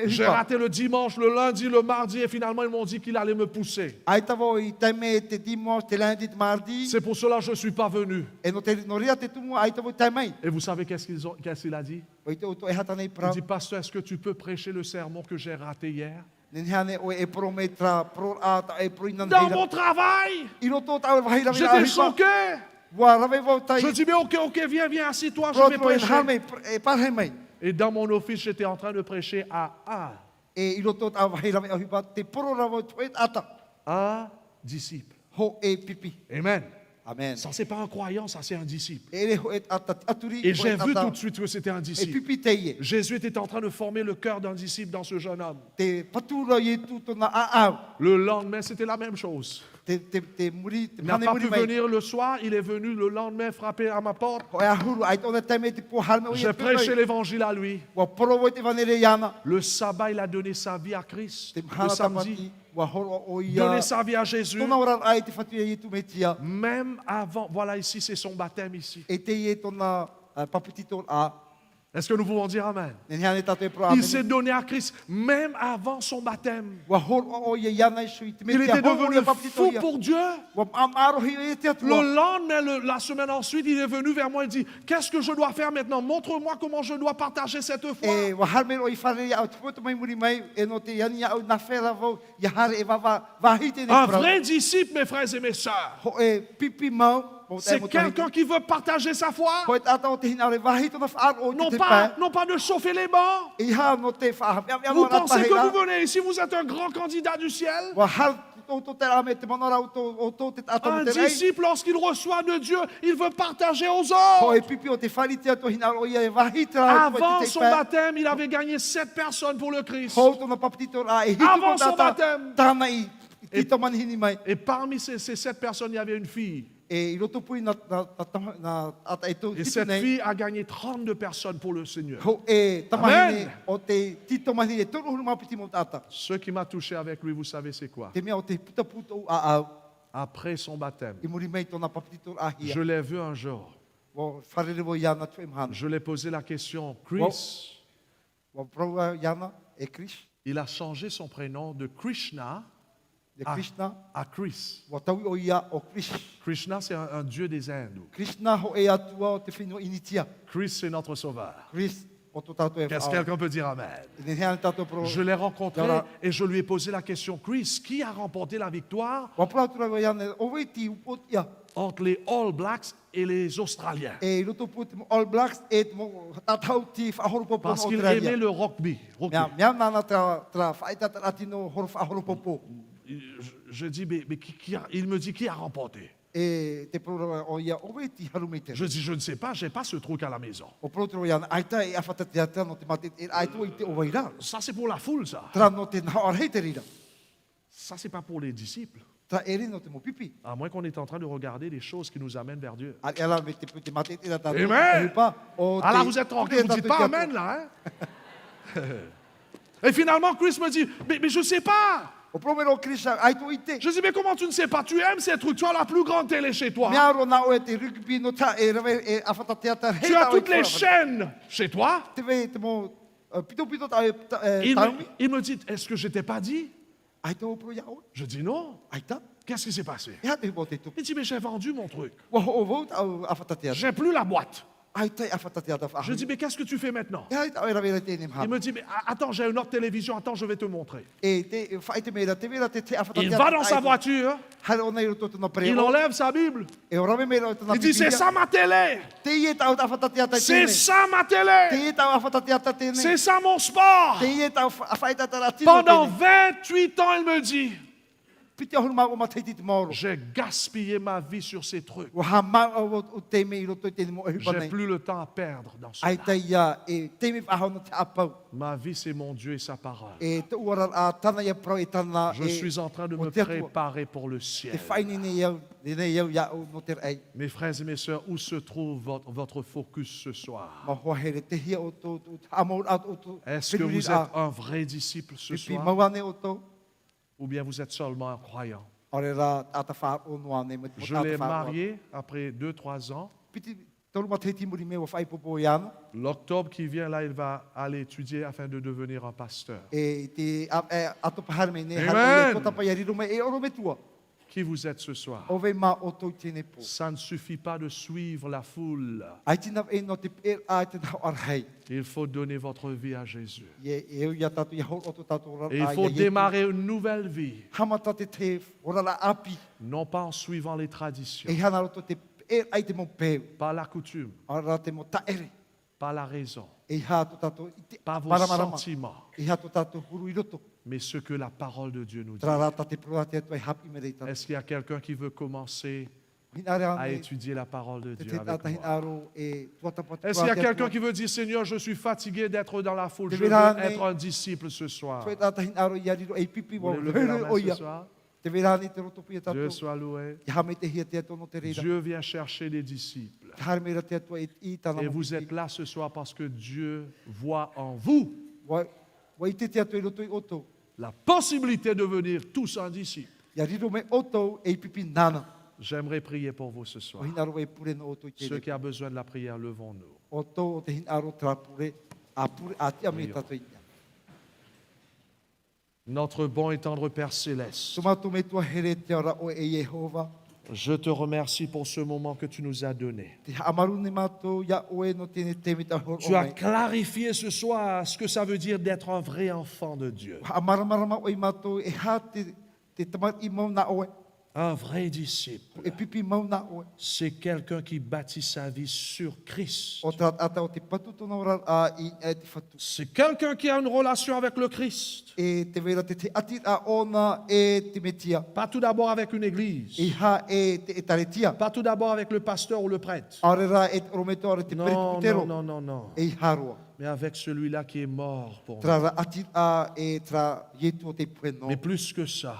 J'ai raté le dimanche, le lundi, le mardi, et finalement, ils m'ont dit qu'il allait me pousser. C'est pour cela que je ne suis pas venu. Et vous savez qu'est-ce qu'il a dit? Il dit, pasteur, est-ce que tu peux prêcher le sermon que j'ai raté hier? Dans mon travail, j'étais choqué. Je dis, mais ok, viens, assis-toi, je vais prêcher. Et dans mon office, j'étais en train de prêcher à un disciple. Amen. Amen. Ça, c'est pas un croyant, ça, c'est un disciple. Et j'ai vu tout de suite que c'était un disciple. Jésus était en train de former le cœur d'un disciple dans ce jeune homme. Le lendemain, c'était la même chose. Il n'a pas pu venir le soir, il est venu le lendemain frapper à ma porte. J'ai prêché l'évangile à lui. Le sabbat, il a donné sa vie à Christ. Le samedi, donner sa vie à Jésus. Même avant, voilà ici, c'est son baptême ici. Est-ce que nous pouvons dire Amen? Il s'est donné à Christ même avant son baptême. Il était devenu fou pour Dieu. Le lendemain, la semaine ensuite, il est venu vers moi et dit, qu'est-ce que je dois faire maintenant? Montre-moi comment je dois partager cette foi. Un vrai disciple, mes frères et mes sœurs, c'est quelqu'un qui veut partager sa foi. Non pas de chauffer les bancs. Vous pensez que vous venez ici, vous êtes un grand candidat du ciel. Un disciple, lorsqu'il reçoit de Dieu, il veut partager aux autres. Avant son baptême, il avait gagné 7 personnes pour le Christ. Avant son baptême. Et parmi ces 7 personnes, il y avait une fille. Et cette fille a gagné 32 personnes pour le Seigneur. Amen. Ce qui m'a touché avec lui, vous savez c'est quoi? Après son baptême, je l'ai vu un jour. Je lui ai posé la question, Chris, il a changé son prénom de Krishna à Chris. Krishna, c'est un dieu des Indes. Chris, c'est notre sauveur. Qu'est-ce que quelqu'un peut dire Amen? Je l'ai rencontré et je lui ai posé la question, Chris, qui a remporté la victoire entre les All Blacks et les Australiens? Parce qu'il aimait le rugby. Je dis, mais il me dit, qui a remporté? Je dis, je ne sais pas, je n'ai pas ce truc à la maison. Ça, c'est pour la foule, ça. Ça, c'est pas pour les disciples. À moins qu'on est en train de regarder les choses qui nous amènent vers Dieu. Amen. Alors, vous êtes tranquille, vous ne dites pas Amen, là. Hein? Et finalement, Chris me dit, mais je ne sais pas. Je dis, mais comment tu ne sais pas? Tu aimes ces trucs, tu as la plus grande télé chez toi. Tu as toutes les chaînes chez toi. Il me dit, est-ce que je t'ai pas dit? Je dis non. Qu'est-ce qui s'est passé? Il dit, mais j'ai vendu mon truc. J'ai plus la boîte. Je dis, mais qu'est-ce que tu fais maintenant? Il me dit, mais attends, j'ai une autre télévision, attends, je vais te montrer. Il va dans sa voiture, il enlève sa Bible. Il dit, c'est ça ma télé. C'est ça ma télé. C'est ça mon sport. Pendant 28 ans, il me dit, J'ai gaspillé ma vie sur ces trucs. J'ai plus le temps à perdre dans cela. Ma vie, c'est mon Dieu et sa parole. Je suis en train de me préparer pour le ciel. Mes frères et mes sœurs, où se trouve votre focus ce soir? Est-ce que vous êtes un vrai disciple ce soir? Ou bien vous êtes seulement un croyant? Je l'ai marié après 2-3 ans. L'octobre qui vient, là, il va aller étudier afin de devenir un pasteur. Amen. Qui vous êtes ce soir? Ça ne suffit pas de suivre la foule. Il faut donner votre vie à Jésus. Et il faut démarrer une nouvelle vie. Non pas en suivant les traditions. Pas la coutume. Pas la raison. Pas vos sentiments. Mais ce que la parole de Dieu nous dit. Est-ce qu'il y a quelqu'un qui veut commencer à étudier la parole de Dieu avec moi? Est-ce qu'il y a quelqu'un qui veut dire, Seigneur, je suis fatigué d'être dans la foule, je veux être un disciple ce soir? Vous voulez lever la main ce soir? Dieu soit loué. Dieu vient chercher des disciples. Et vous êtes là ce soir parce que Dieu voit en vous la possibilité de devenir tous un disciple. J'aimerais prier pour vous ce soir. Ceux qui ont besoin de la prière, levons-nous. Notre bon et tendre Père Céleste, je te remercie pour ce moment que tu nous as donné. Tu as clarifié ce soir ce que ça veut dire d'être un vrai enfant de Dieu. Un vrai disciple, c'est quelqu'un qui bâtit sa vie sur Christ. C'est quelqu'un qui a une relation avec le Christ. Pas tout d'abord avec une église. Pas tout d'abord avec le pasteur ou le prêtre. Non. Mais avec celui-là qui est mort pour nous. Mais plus que ça,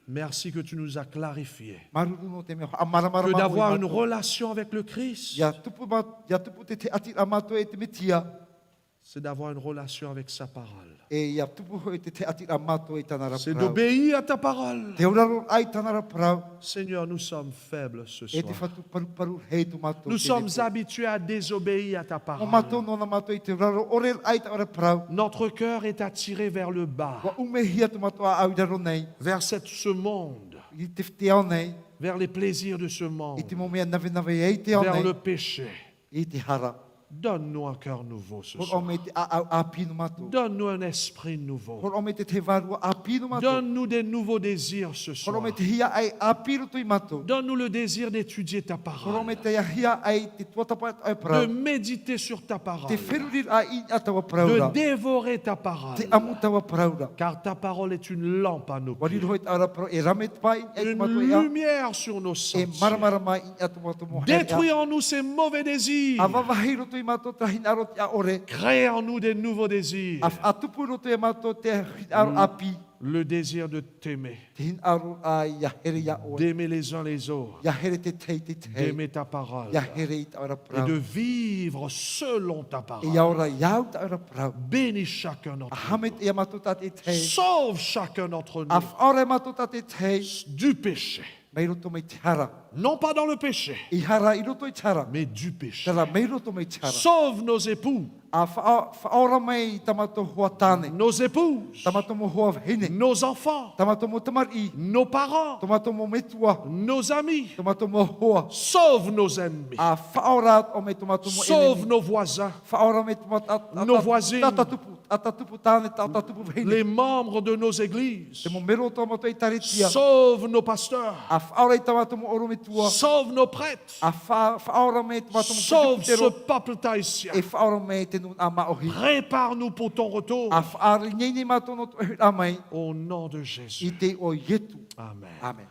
merci que tu nous as clarifié que d'avoir une relation avec le Christ, c'est d'avoir une relation avec sa parole. C'est d'obéir à ta parole. Seigneur, nous sommes faibles ce soir. Nous sommes habitués à désobéir à ta parole. Notre cœur est attiré vers le bas, vers ce monde, vers les plaisirs de ce monde, vers le péché. Donne-nous un cœur nouveau ce soir. Donne-nous un esprit nouveau. Donne-nous des nouveaux désirs ce soir. Donne-nous le désir d'étudier ta parole, de méditer sur ta parole, de dévorer ta parole, car ta parole est une lampe à nos pieds, une lumière sur nos sentiers. Détruis en nous ces mauvais désirs. Crée en nous des nouveaux désirs. Le désir de t'aimer, d'aimer les uns les autres, d'aimer ta parole et de vivre selon ta parole. Bénis chacun d'entre nous. Sauve chacun d'entre nous du péché. Non pas dans le péché, mais du péché. Sauve nos époux, nos épouses, nos enfants, nos parents, nos amis. Sauve nos ennemis. Sauve nos voisins, nos voisines, les membres de nos églises. Sauve nos pasteurs. Sauve nos prêtres. Sauve ce peuple tahitien. Prépare-nous pour ton retour. Au nom de Jésus. Amen.